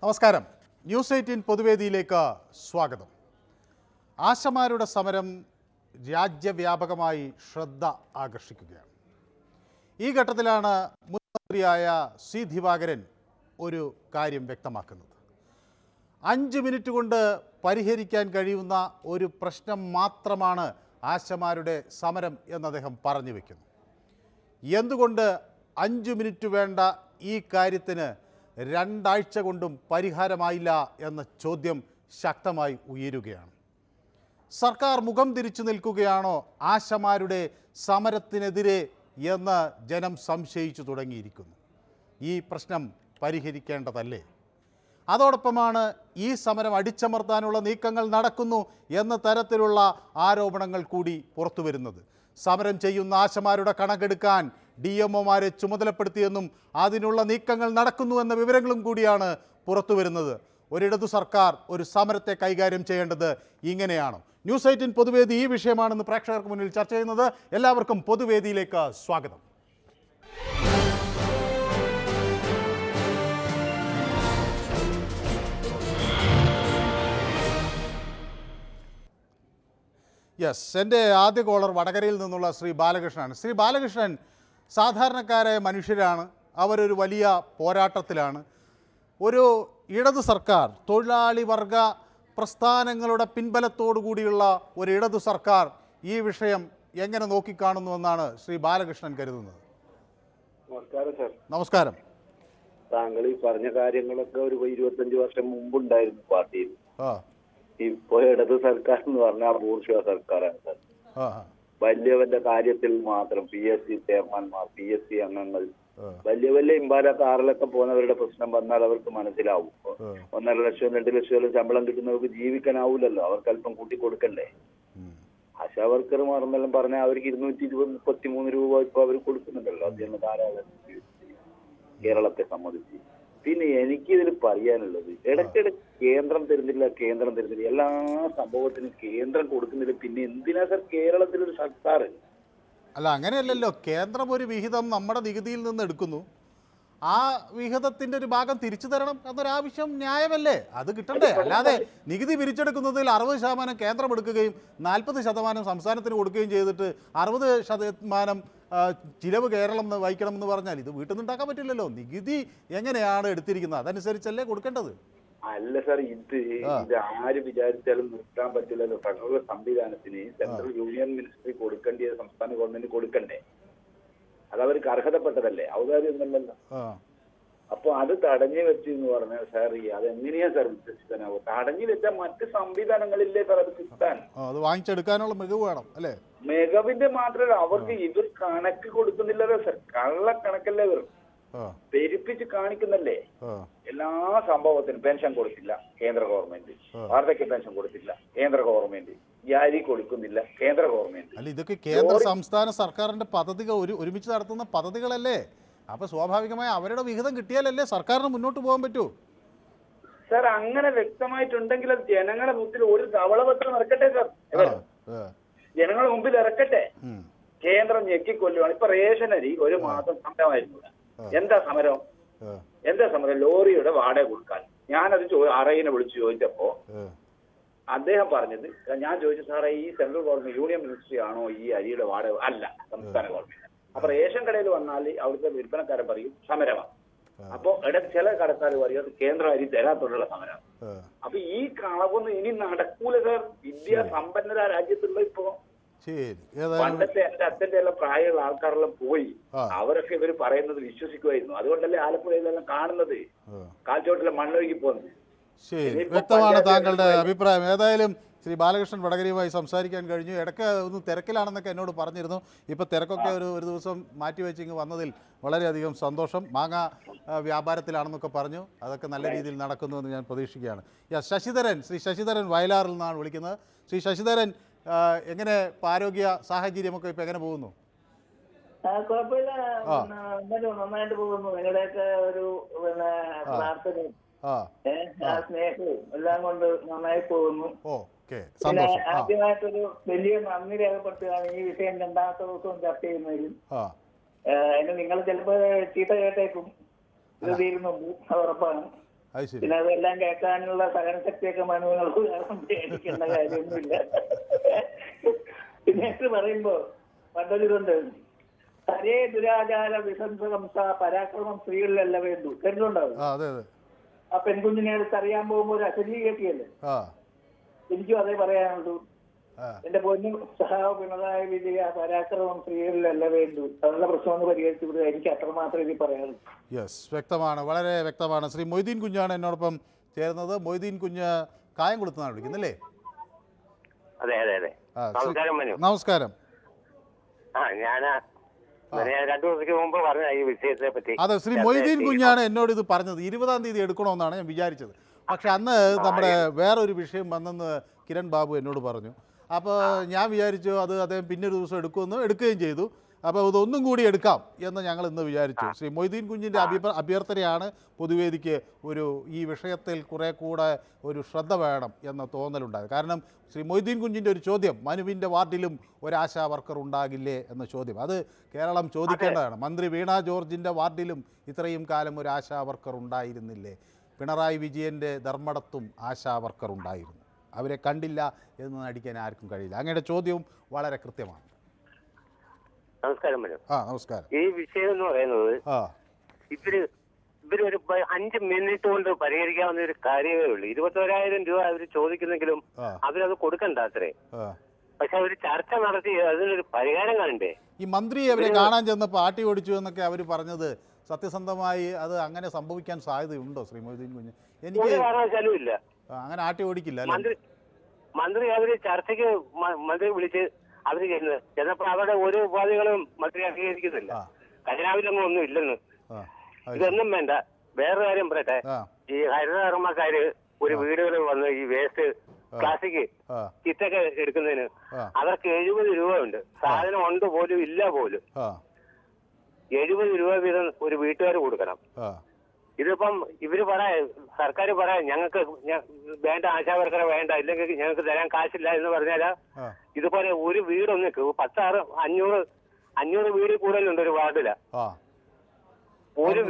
നമസ്കാരം. ന്യൂസ് 18 പൊതുവേദിയിലേക്ക് സ്വാഗതം. ആശമാരുടെ സമരം രാജ്യവ്യാപകമായി ശ്രദ്ധ ആകർഷിക്കുകയാണ്. ഈ ഘട്ടത്തിലാണ് മുഖ്യമന്ത്രിയായ സി ദിവാകരൻ ഒരു കാര്യം വ്യക്തമാക്കുന്നത്. 5 മിനിറ്റ് കൊണ്ട് പരിഹരിക്കാൻ കഴിയുന്ന ഒരു പ്രശ്നം മാത്രമാണ് ആശമാരുടെ സമരം എന്ന് അദ്ദേഹം പറഞ്ഞു വയ്ക്കുന്നു. എന്തുകൊണ്ട് 5 മിനിറ്റ് വേണ്ട ഈ കാര്യത്തിന് 2 ആഴ്ച കൊണ്ടും പരിഹാരമായില്ല എന്ന ചോദ്യം ശക്തമായി ഉയരുകയാണ്. സർക്കാർ മുഖം തിരിച്ചു നിൽക്കുകയാണോ ആശമാരുടെ സമരത്തിനെതിരെ എന്ന് ജനം സംശയിച്ചു തുടങ്ങിയിരിക്കുന്നു. ഈ പ്രശ്നം പരിഹരിക്കേണ്ടതല്ലേ? അതോടൊപ്പമാണ് ഈ സമരം അടിച്ചമർത്താനുള്ള നീക്കങ്ങൾ നടക്കുന്നു എന്ന തരത്തിലുള്ള ആരോപണങ്ങൾ കൂടി പുറത്തു വരുന്നത്. സമരം ചെയ്യുന്ന ആശമാരുടെ കണക്കെടുക്കാൻ DMOമാരെ ചുമതലപ്പെടുത്തിയെന്നും അതിനുള്ള നീക്കങ്ങൾ നടക്കുന്നു എന്ന വിവരങ്ങളും കൂടിയാണ് പുറത്തു വരുന്നത്. ഒരിടതു സർക്കാർ ഒരു സമരത്തെ കൈകാര്യം ചെയ്യേണ്ടത് ഇങ്ങനെയാണ്. ന്യൂസ് 18 പൊതുവേദി ഈ വിഷയമാണെന്ന് പ്രേക്ഷകർക്ക് മുന്നിൽ ചർച്ച ചെയ്യുന്നത്. എല്ലാവർക്കും പൊതുവേദിയിലേക്ക് സ്വാഗതം. എൻ്റെ ആദ്യ കോളർ വടകരയിൽ നിന്നുള്ള ശ്രീ ബാലകൃഷ്ണനാണ്. ശ്രീ ബാലകൃഷ്ണൻ, സാധാരണക്കാരായ മനുഷ്യരാണ്, അവരൊരു വലിയ പോരാട്ടത്തിലാണ്. ഒരു ഇടതു സർക്കാർ, തൊഴിലാളി വർഗ പ്രസ്ഥാനങ്ങളുടെ പിൻബലത്തോടു കൂടിയുള്ള ഒരു ഇടതു സർക്കാർ ഈ വിഷയം എങ്ങനെ നോക്കിക്കാണുന്നുവെന്നാണ് ശ്രീ ബാലകൃഷ്ണൻ കരുതുന്നത്? നമസ്കാരം സർ. നമസ്കാരം. താങ്കൾ ഈ പറഞ്ഞ കാര്യങ്ങളൊക്കെ ഒരു 25 വർഷം മുമ്പുണ്ടായിരുന്നു പാർട്ടിയിൽ. ഇപ്പോ ഇടത് സർക്കാർ എന്ന് പറഞ്ഞാൽ ബൂർഷ്വാ സർക്കാരാണ് സർ. വലിയവന്റെ കാര്യത്തിൽ മാത്രം PSC ചെയർമാൻമാർ, PSC അംഗങ്ങൾ, വലിയ ഇമ്പാല കാറിലൊക്കെ പോകുന്നവരുടെ പ്രശ്നം വന്നാൽ അവർക്ക് മനസ്സിലാവും. 1.5 ലക്ഷം 2 ലക്ഷം ശമ്പളം കിട്ടുന്നവർക്ക് ജീവിക്കാനാവൂലല്ലോ, അവർക്ക് അല്പം കൂട്ടി കൊടുക്കണ്ടേ. ആശാ വർക്കർമാരെന്നെല്ലാം പറഞ്ഞാൽ അവർക്ക് 233 രൂപ ഇപ്പൊ അവർ കൊടുക്കുന്നുണ്ടല്ലോ. അതിന് ധാരാളം കേരളത്തെ സംബന്ധിച്ച്. പിന്നെ എനിക്കിതിൽ പറയാനുള്ളത്, ഇടയ്ക്കിടയ്ക്ക് കേന്ദ്രം തരുന്നില്ല, എല്ലാ സംഭവത്തിനും കേന്ദ്രം കൊടുക്കുന്നില്ല. പിന്നെ എന്തിനാ സർ കേരളത്തിലൊരു സർക്കാർ? അല്ല, അങ്ങനെയല്ലല്ലോ. കേന്ദ്രം ഒരു വിഹിതം നമ്മുടെ നികുതിയിൽ നിന്ന് എടുക്കുന്നു, ആ വിഹിതത്തിൻ്റെ ഒരു ഭാഗം തിരിച്ചു തരണം എന്നൊരാവശ്യം ന്യായമല്ലേ? അത് കിട്ടണ്ടേ? അല്ലാതെ നികുതി പിരിച്ചെടുക്കുന്നതിൽ 60% കേന്ദ്രം എടുക്കുകയും 40% സംസ്ഥാനത്തിന് കൊടുക്കുകയും ചെയ്തിട്ട് 60% ചിലവ് കേരളം വഹിക്കണമെന്ന് പറഞ്ഞാൽ ഇത് വീട്ടിൽ നിന്നുണ്ടാക്കാൻ പറ്റില്ലല്ലോ. നികുതി എങ്ങനെയാണ് എടുത്തിരിക്കുന്നത് അതനുസരിച്ചല്ലേ കൊടുക്കേണ്ടത്. അല്ല സാർ, ഇത് ആര് വിചാരിച്ചാലും നിർത്താൻ പറ്റില്ലല്ലോ. ഫെഡറൽ സംവിധാനത്തിന് സെൻട്രൽ യൂണിയൻ മിനിസ്ട്രി കൊടുക്കേണ്ടത് സംസ്ഥാന ഗവൺമെന്റ് കൊടുക്കണ്ടേ? അത് അവർക്ക് അർഹതപ്പെട്ടതല്ലേ, ഔദാര്യമൊന്നുമല്ലല്ലോ. അപ്പൊ അത് തടഞ്ഞു വെച്ചു എന്ന് പറഞ്ഞാൽ സാർ, അതെങ്ങനെയാ സാർ വിശ്വസിക്കാനാവും? തടഞ്ഞു വെച്ചാൽ മറ്റ് സംവിധാനങ്ങളില്ലേ സാർ അത് കിട്ടാൻ? അത് വാങ്ങിച്ചെടുക്കാനുള്ള മികവ് വേണം അല്ലേ? മികവിന്റെ മാത്രമല്ല, അവർക്ക് ഇവർ കണക്ക് കൊടുക്കുന്നില്ലല്ലോ സാർ. കള്ള കണക്കല്ലേ ഇവർ പെരുപ്പിച്ച് കാണിക്കുന്നല്ലേ. എല്ലാ സംഭവത്തിനും പെൻഷൻ കൊടുത്തില്ല കേന്ദ്ര ഗവൺമെന്റ്, വാർദ്ധക്യ പെൻഷൻ കൊടുത്തില്ല കേന്ദ്ര ഗവൺമെന്റ്, ജാരി കൊടുക്കുന്നില്ല കേന്ദ്ര ഗവൺമെന്റ്. അല്ല, ഇതൊക്കെ കേന്ദ്ര സംസ്ഥാന സർക്കാരിന്റെ പദ്ധതികൾ ഒരുമിച്ച് നടത്തുന്ന പദ്ധതികളല്ലേ? അപ്പൊ സ്വാഭാവികമായി അവരുടെ വിഹിതം കിട്ടിയാലല്ലേ സർക്കാരിന് മുന്നോട്ട് പോകാൻ പറ്റൂ. സാർ, അങ്ങനെ വ്യക്തമായിട്ടുണ്ടെങ്കിൽ അത് ജനങ്ങളുടെ മുമ്പിൽ ഒരു ധവളപത്രം ഇറക്കട്ടെ സാർ. ജനങ്ങളുടെ മുമ്പിൽ ഇറക്കട്ടെ. കേന്ദ്രം ഞെക്കിക്കൊല്ലുവാണ്. ഇപ്പൊ റേഷൻ അരി ഒരു മാസം സമരമായിരുന്നു. എന്താ സമരം? ലോറിയുടെ വാടക കൊടുക്കാൻ. ഞാനത് അറയിനെ വിളിച്ചു ചോദിച്ചപ്പോ അദ്ദേഹം പറഞ്ഞത്, ഞാൻ ചോദിച്ചു സാറേ ഈ സെൻട്രൽ ഗവൺമെന്റ് യൂണിയൻ മിനിസ്ട്രി ആണോ ഈ അരിയുടെ വാടക? അല്ല, സംസ്ഥാന ഗവൺമെന്റ്. അപ്പൊ റേഷൻ കടയിൽ വന്നാൽ അവിടുത്തെ വിൽപ്പനക്കാരൻ പറയും സമരമാണ്. അപ്പൊ ചില കടക്കാർ പറയും അത് കേന്ദ്ര അരി തരാത്തോടുള്ള സമരം. അപ്പൊ ഈ കളവൊന്നും ഇനി നടക്കൂല സാർ. ഇന്ത്യ സമ്പന്നരാ രാജ്യത്തുള്ള ഇപ്പോ. പണ്ടത്തെ എന്റെ അച്ഛന്റെ എല്ലാം പ്രായമുള്ള ആൾക്കാരെല്ലാം പോയി, അവരൊക്കെ ഇവര് പറയുന്നത് വിശ്വസിക്കുമായിരുന്നു. അതുകൊണ്ടല്ലേ ആലപ്പുഴയിലെല്ലാം കാണുന്നത് കാൽച്ചോട്ടിലെ മണ്ണൊഴുകി പോകുന്നത്. ശരി, വ്യക്തമാണ് താങ്കളുടെ അഭിപ്രായം. ഏതായാലും ശ്രീ ബാലകൃഷ്ണൻ വടകരയുമായി സംസാരിക്കാൻ കഴിഞ്ഞു. ഇടയ്ക്ക് ഒന്ന് തിരക്കിലാണെന്നൊക്കെ എന്നോട് പറഞ്ഞിരുന്നു. ഇപ്പോൾ തിരക്കൊക്കെ ഒരു ദിവസം മാറ്റിവെച്ച് ഇങ്ങ് വന്നതിൽ വളരെയധികം സന്തോഷം. മാങ്ങ വ്യാപാരത്തിലാണെന്നൊക്കെ പറഞ്ഞു, അതൊക്കെ നല്ല രീതിയിൽ നടക്കുന്നുവെന്ന് ഞാൻ പ്രതീക്ഷിക്കുകയാണ്. ശശിധരൻ, ശ്രീ ശശിധരൻ വയലാറിൽ നിന്നാണ് വിളിക്കുന്നത്. ശ്രീ ശശിധരൻ, എങ്ങനെ ആരോഗ്യ സാഹചര്യമൊക്കെ ഇപ്പം എങ്ങനെ പോകുന്നു? കുഴപ്പമില്ല, നന്നായിട്ട് പോകുന്നു. നിങ്ങളുടെയൊക്കെ ഒരു പ്രാർത്ഥനയും സ്നേഹവും എല്ലാം കൊണ്ട് നന്നായി പോകുന്നു. പിന്നെ ആദ്യമായിട്ടൊരു വലിയ നന്ദി രേഖപ്പെടുത്തുകയാണ് ഈ വിഷയം 2ാമത്തെ ദിവസവും ചർച്ച ചെയ്യുന്നതിൽ. നിങ്ങൾ ചിലപ്പോ ചീത്ത കേട്ടേക്കും, ഇത് തീരുന്നുണ്ട്, അത് ഉറപ്പാണ്. അത് ശരി. പിന്നെ അതെല്ലാം കേൾക്കാനുള്ള സഹനശക്തിയൊക്കെ മനുവിനുള്ളത് കാരണം പേടിക്കേണ്ട കാര്യമൊന്നുമില്ല. പിന്നെ പറയുമ്പോ പദ്ധതികൊണ്ട് ഹരേ ദുരാചാര വിസംസംസ പരാക്രമം സ്ത്രീകളിലല്ല വേണ്ടു കേട്ടിട്ടുണ്ടാവും. ആ പെൺകുഞ്ഞിനെ അടുത്ത് അറിയാൻ പോകുമ്പോ ഒരു അശരീ കേട്ടിയല്ലേ. എനിക്കും അതേ പറയാനുള്ളൂ. എന്റെ പൊന്നു സഹാവ് പിണറായി വിജയ പരാക്രമം സ്ത്രീകളിലല്ല വേണ്ടു. അതിനുള്ള പ്രശ്നം ഒന്ന് പരിഹരിച്ചു വിടുക. എനിക്ക് അത്രമാത്രം ഇത് പറയാനുള്ളൂ. യെസ്, വ്യക്തമാണ്, വളരെ വ്യക്തമാണ്. ശ്രീ മൊയ്തീൻ കുഞ്ഞാണ് എന്നോടൊപ്പം ചേർന്നത്. മൊയ്തീൻ കുഞ്ഞ് കായംകുളത്തുനിന്നാണ് വിളിക്കുന്നല്ലേ? അതെ അതെ അതെ. നമസ്കാരം. ഞാൻ 2 ദിവസത്തിന് മുമ്പ് പറഞ്ഞ ഈ വിഷയത്തെ പറ്റി. അതെ, ശ്രീ മൊയ്തീൻ കുഞ്ഞാണ് എന്നോട് ഇത് പറഞ്ഞത്. 20-ാം തീയതി എടുക്കണമെന്നാണ് ഞാൻ വിചാരിച്ചത്. പക്ഷെ അന്ന് നമ്മുടെ വേറൊരു വിഷയം വന്നെന്ന് കിരൺ ബാബു എന്നോട് പറഞ്ഞു. അപ്പോൾ ഞാൻ വിചാരിച്ചു അത് അദ്ദേഹം പിന്നൊരു ദിവസം എടുക്കുകയും ചെയ്തു. അപ്പോൾ ഇതൊന്നും കൂടി എടുക്കാം എന്ന് ഞങ്ങൾ ഇന്ന് വിചാരിച്ചു. ശ്രീ മൊയ്തീൻ കുഞ്ഞിൻ്റെ അഭ്യർത്ഥനയാണ് പൊതുവേദിക്ക് ഈ വിഷയത്തിൽ കുറെ കൂടെ ഒരു ശ്രദ്ധ വേണം എന്ന തോന്നലുണ്ടായത്. കാരണം ശ്രീ മൊയ്തീൻ കുഞ്ഞിൻ്റെ ഒരു ചോദ്യം, മനുവിൻ്റെ വാർഡിലും ഒരാശാ വർക്കർ ഉണ്ടാകില്ലേ എന്ന ചോദ്യം, അത് കേരളം ചോദിക്കേണ്ടതാണ്. മന്ത്രി വീണ ജോർജിൻ്റെ വാർഡിലും ഇത്രയും കാലം ഒരു ആശാ വർക്കർ ഉണ്ടായിരുന്നില്ലേ? പിണറായി വിജയൻ്റെ ധർമ്മടത്തും ആശാ വർക്കർ ഉണ്ടായിരുന്നു. അവരെ കണ്ടില്ല എന്ന് നടിക്കാൻ ആർക്കും കഴിയില്ല. അങ്ങയുടെ ചോദ്യവും വളരെ കൃത്യമാണ്. നമസ്കാരം. നമസ്കാരം. ഈ വിഷയം എന്ന് പറയുന്നത് ഇവരൊരു 5 മിനിറ്റ് കൊണ്ട് പരിഹരിക്കാവുന്ന ഒരു കാര്യമേ ഉള്ളൂ. 21,000 രൂപ അവർ ചോദിക്കുന്നെങ്കിലും അവരത് കൊടുക്കണ്ട അത്രേ. പക്ഷെ അവർ ചർച്ച നടത്തി അതിനൊരു പരിഹാരം കാണണ്ടേ? ഈ മന്ത്രി അവരെ കാണാൻ ചെന്നപ്പോൾ ആട്ടി ഓടിച്ചു എന്നൊക്കെ അവർ പറഞ്ഞത് സത്യസന്ധമായി അത് അങ്ങനെ സംഭവിക്കാൻ സാധ്യതയുണ്ടോ ശ്രീ മൊയ്തീൻ കുഞ്ഞ്? എനിക്ക് കാരണവശാലും ഇല്ല. അങ്ങനെ ആട്ടി ഓടിക്കില്ല. മന്ത്രി അവര് ചർച്ചയ്ക്ക് മന്ത്രി വിളിച്ച് അവര് ചെന്നപ്പോ അവരുടെ ഓരോ ഉപാധികളും മന്ത്രി അംഗീകരിക്കുന്നില്ല. ഖജനാവിലൊന്നും ഒന്നും ഇല്ലെന്ന്. ഇതൊന്നും വേണ്ട. വേറെ കാര്യം പറയട്ടെ. ഈ ഹരിതകർമ്മക്കാര് ഒരു വീടുകളിൽ വന്ന് ഈ വേസ്റ്റ് പ്ലാസ്റ്റിക് കിറ്റൊക്കെ എടുക്കുന്നതിന് അവർക്ക് 70 രൂപ ഉണ്ട്. സാധനം ഉണ്ട് പോലും ഇല്ല പോലും. 70 രൂപ വീതം ഒരു വീട്ടുകാർ കൊടുക്കണം. ഇതിപ്പം ഇവര് സർക്കാർ പറയാം ഞങ്ങൾക്ക് വേണ്ട, ആശാവർക്കറെ വേണ്ട, ഇല്ലെങ്കിൽ ഞങ്ങൾക്ക് തരാൻ കാശില്ല എന്ന് പറഞ്ഞാല് ഇതുപോലെ ഒരു വീടൊന്ന് 500 വീട് കൂടുതലുണ്ട് ഒരു വാർഡില്. ഒരു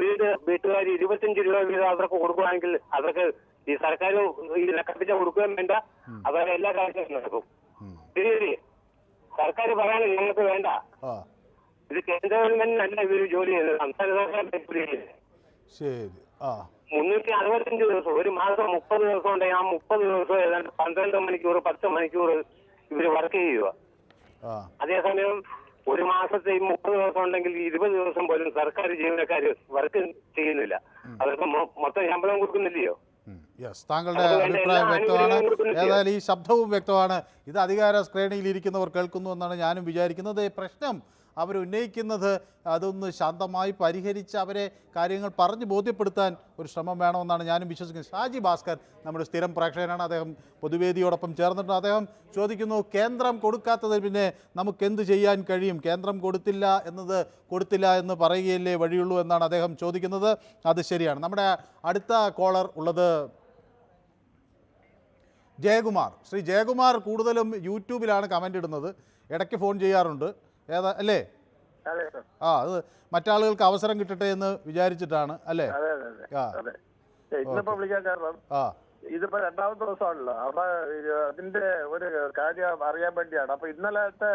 വീട്ടുകാർ 25 രൂപ വീതം അവർക്ക് കൊടുക്കുകയാണെങ്കിൽ അവർക്ക് ഈ സർക്കാർ ഈ ലക്കപ്പിച്ച കൊടുക്കുകയും വേണ്ട, അവരുടെ എല്ലാ കാര്യങ്ങളും നടക്കും. ശരി, സർക്കാർ പറയാനും ഞങ്ങൾക്ക് വേണ്ട. ഇത് കേന്ദ്ര ഗവൺമെന്റിനല്ല ഇവര് ജോലി ചെയ്യുന്നത്, സംസ്ഥാന സർക്കാരിന്റെ ജോലി ചെയ്യുന്നത്. 365 ദിവസം, ഒരു മാസം 30 ദിവസം ഉണ്ടെങ്കിൽ ആ 30 ദിവസം ഏതാണ്ട് 12 മണിക്കൂർ 10 മണിക്കൂർ ഇവര് വർക്ക് ചെയ്യുക. അതേസമയം ഒരു മാസത്തെ 30 ദിവസം ഉണ്ടെങ്കിൽ 20 ദിവസം പോലും സർക്കാർ ജീവനക്കാർ വർക്ക് ചെയ്യുന്നില്ല. അവർക്ക് മൊത്തം ശമ്പളം കൊടുക്കുന്നില്ലയോ? താങ്കളുടെ അഭിപ്രായം വ്യക്തമാണ്. ഏതായാലും ഈ ശബ്ദവും വ്യക്തമാണ്. ഇത് അധികാര ശ്രേണിയിൽ ഇരിക്കുന്നവർ കേൾക്കുന്നു എന്നാണ് ഞാനും വിചാരിക്കുന്നത്. പ്രശ്നം അവരുന്നയിക്കുന്നത് അതൊന്ന് ശാന്തമായി പരിഹരിച്ച് അവരെ കാര്യങ്ങൾ പറഞ്ഞ് ബോധ്യപ്പെടുത്താൻ ഒരു ശ്രമം വേണമെന്നാണ് ഞാനും വിശ്വസിക്കുന്നത്. ഷാജി ഭാസ്കർ നമ്മുടെ സ്ഥിരം പ്രേക്ഷകനാണ്. അദ്ദേഹം പൊതുവേദിയോടൊപ്പം ചേർന്നിട്ടുണ്ട്. അദ്ദേഹം ചോദിക്കുന്നു, കേന്ദ്രം കൊടുക്കാത്തത് പിന്നെ നമുക്ക് എന്ത് ചെയ്യാൻ കഴിയും? കേന്ദ്രം കൊടുത്തില്ല എന്ന് പറയുകയല്ലേ വഴിയുള്ളൂ എന്നാണ് അദ്ദേഹം ചോദിക്കുന്നത്. അത് ശരിയാണ്. നമ്മുടെ അടുത്ത കോളർ ഉള്ളത് ജയകുമാർ. ശ്രീ ജയകുമാർ കൂടുതലും യൂട്യൂബിലാണ് കമൻ്റ് ഇടുന്നത്, ഇടയ്ക്ക് ഫോൺ ചെയ്യാറുണ്ട്. അല്ലേ? അത് മറ്റാളുകൾക്ക് അവസരം കിട്ടട്ടെ എന്ന് വിചാരിച്ചിട്ടാണ് അല്ലേ? ഇന്നിപ്പോ വിളിക്കാൻ കാരണം ഇതിപ്പോ 2ാമത്തെ ദിവസമാണല്ലോ. അപ്പൊ അതിന്റെ ഒരു കാര്യം അറിയാൻ വേണ്ടിയാണ്. അപ്പൊ ഇന്നലത്തെ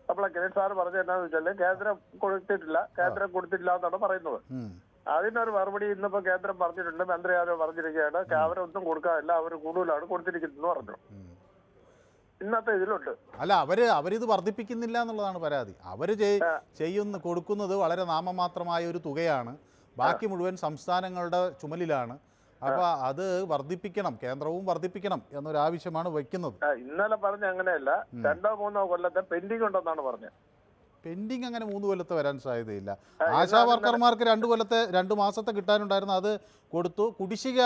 നമ്മളെ കിരൺ സാർ പറഞ്ഞത് എന്താന്ന് വെച്ചാല് കേന്ദ്രം കൊടുത്തിട്ടില്ല എന്നാണ് പറയുന്നത്. അതിനൊരു മറുപടി ഇന്നിപ്പോ കേന്ദ്രം പറഞ്ഞിട്ടുണ്ട്. മന്ത്രി പറഞ്ഞിരിക്കുകയാണ് അവരൊന്നും കൊടുക്കാറില്ല, അവർ കൂടുതലാണ് കൊടുത്തിരിക്കുന്നതെന്ന് പറഞ്ഞു. ഇന്നത്തെ ഇതിലുണ്ട്. അല്ല, അവരിത് വർദ്ധിപ്പിക്കുന്നില്ല എന്നുള്ളതാണ് പരാതി. അവർ കൊടുക്കുന്നത് വളരെ നാമമാത്രമായ ഒരു തുകയാണ്. ബാക്കി മുഴുവൻ സംസ്ഥാനങ്ങളുടെ ചുമലിലാണ്. അപ്പൊ അത് വർദ്ധിപ്പിക്കണം, കേന്ദ്രവും വർദ്ധിപ്പിക്കണം എന്നൊരാവശ്യമാണ് വയ്ക്കുന്നത്. ഇന്നലെ പറഞ്ഞ അങ്ങനെയല്ല, 2-3 കൊല്ലത്തെ പെൻഡിങ് ഉണ്ടെന്നാണ് പറഞ്ഞത്. പെൻഡിങ് അങ്ങനെ 3 കൊല്ലത്തെ വരാൻ സാധ്യതയില്ല. ആശാ വർക്കർമാർക്ക് 2 മാസത്തെ കിട്ടാനുണ്ടായിരുന്നു, അത് കൊടുത്തു. കുടിശ്ശിക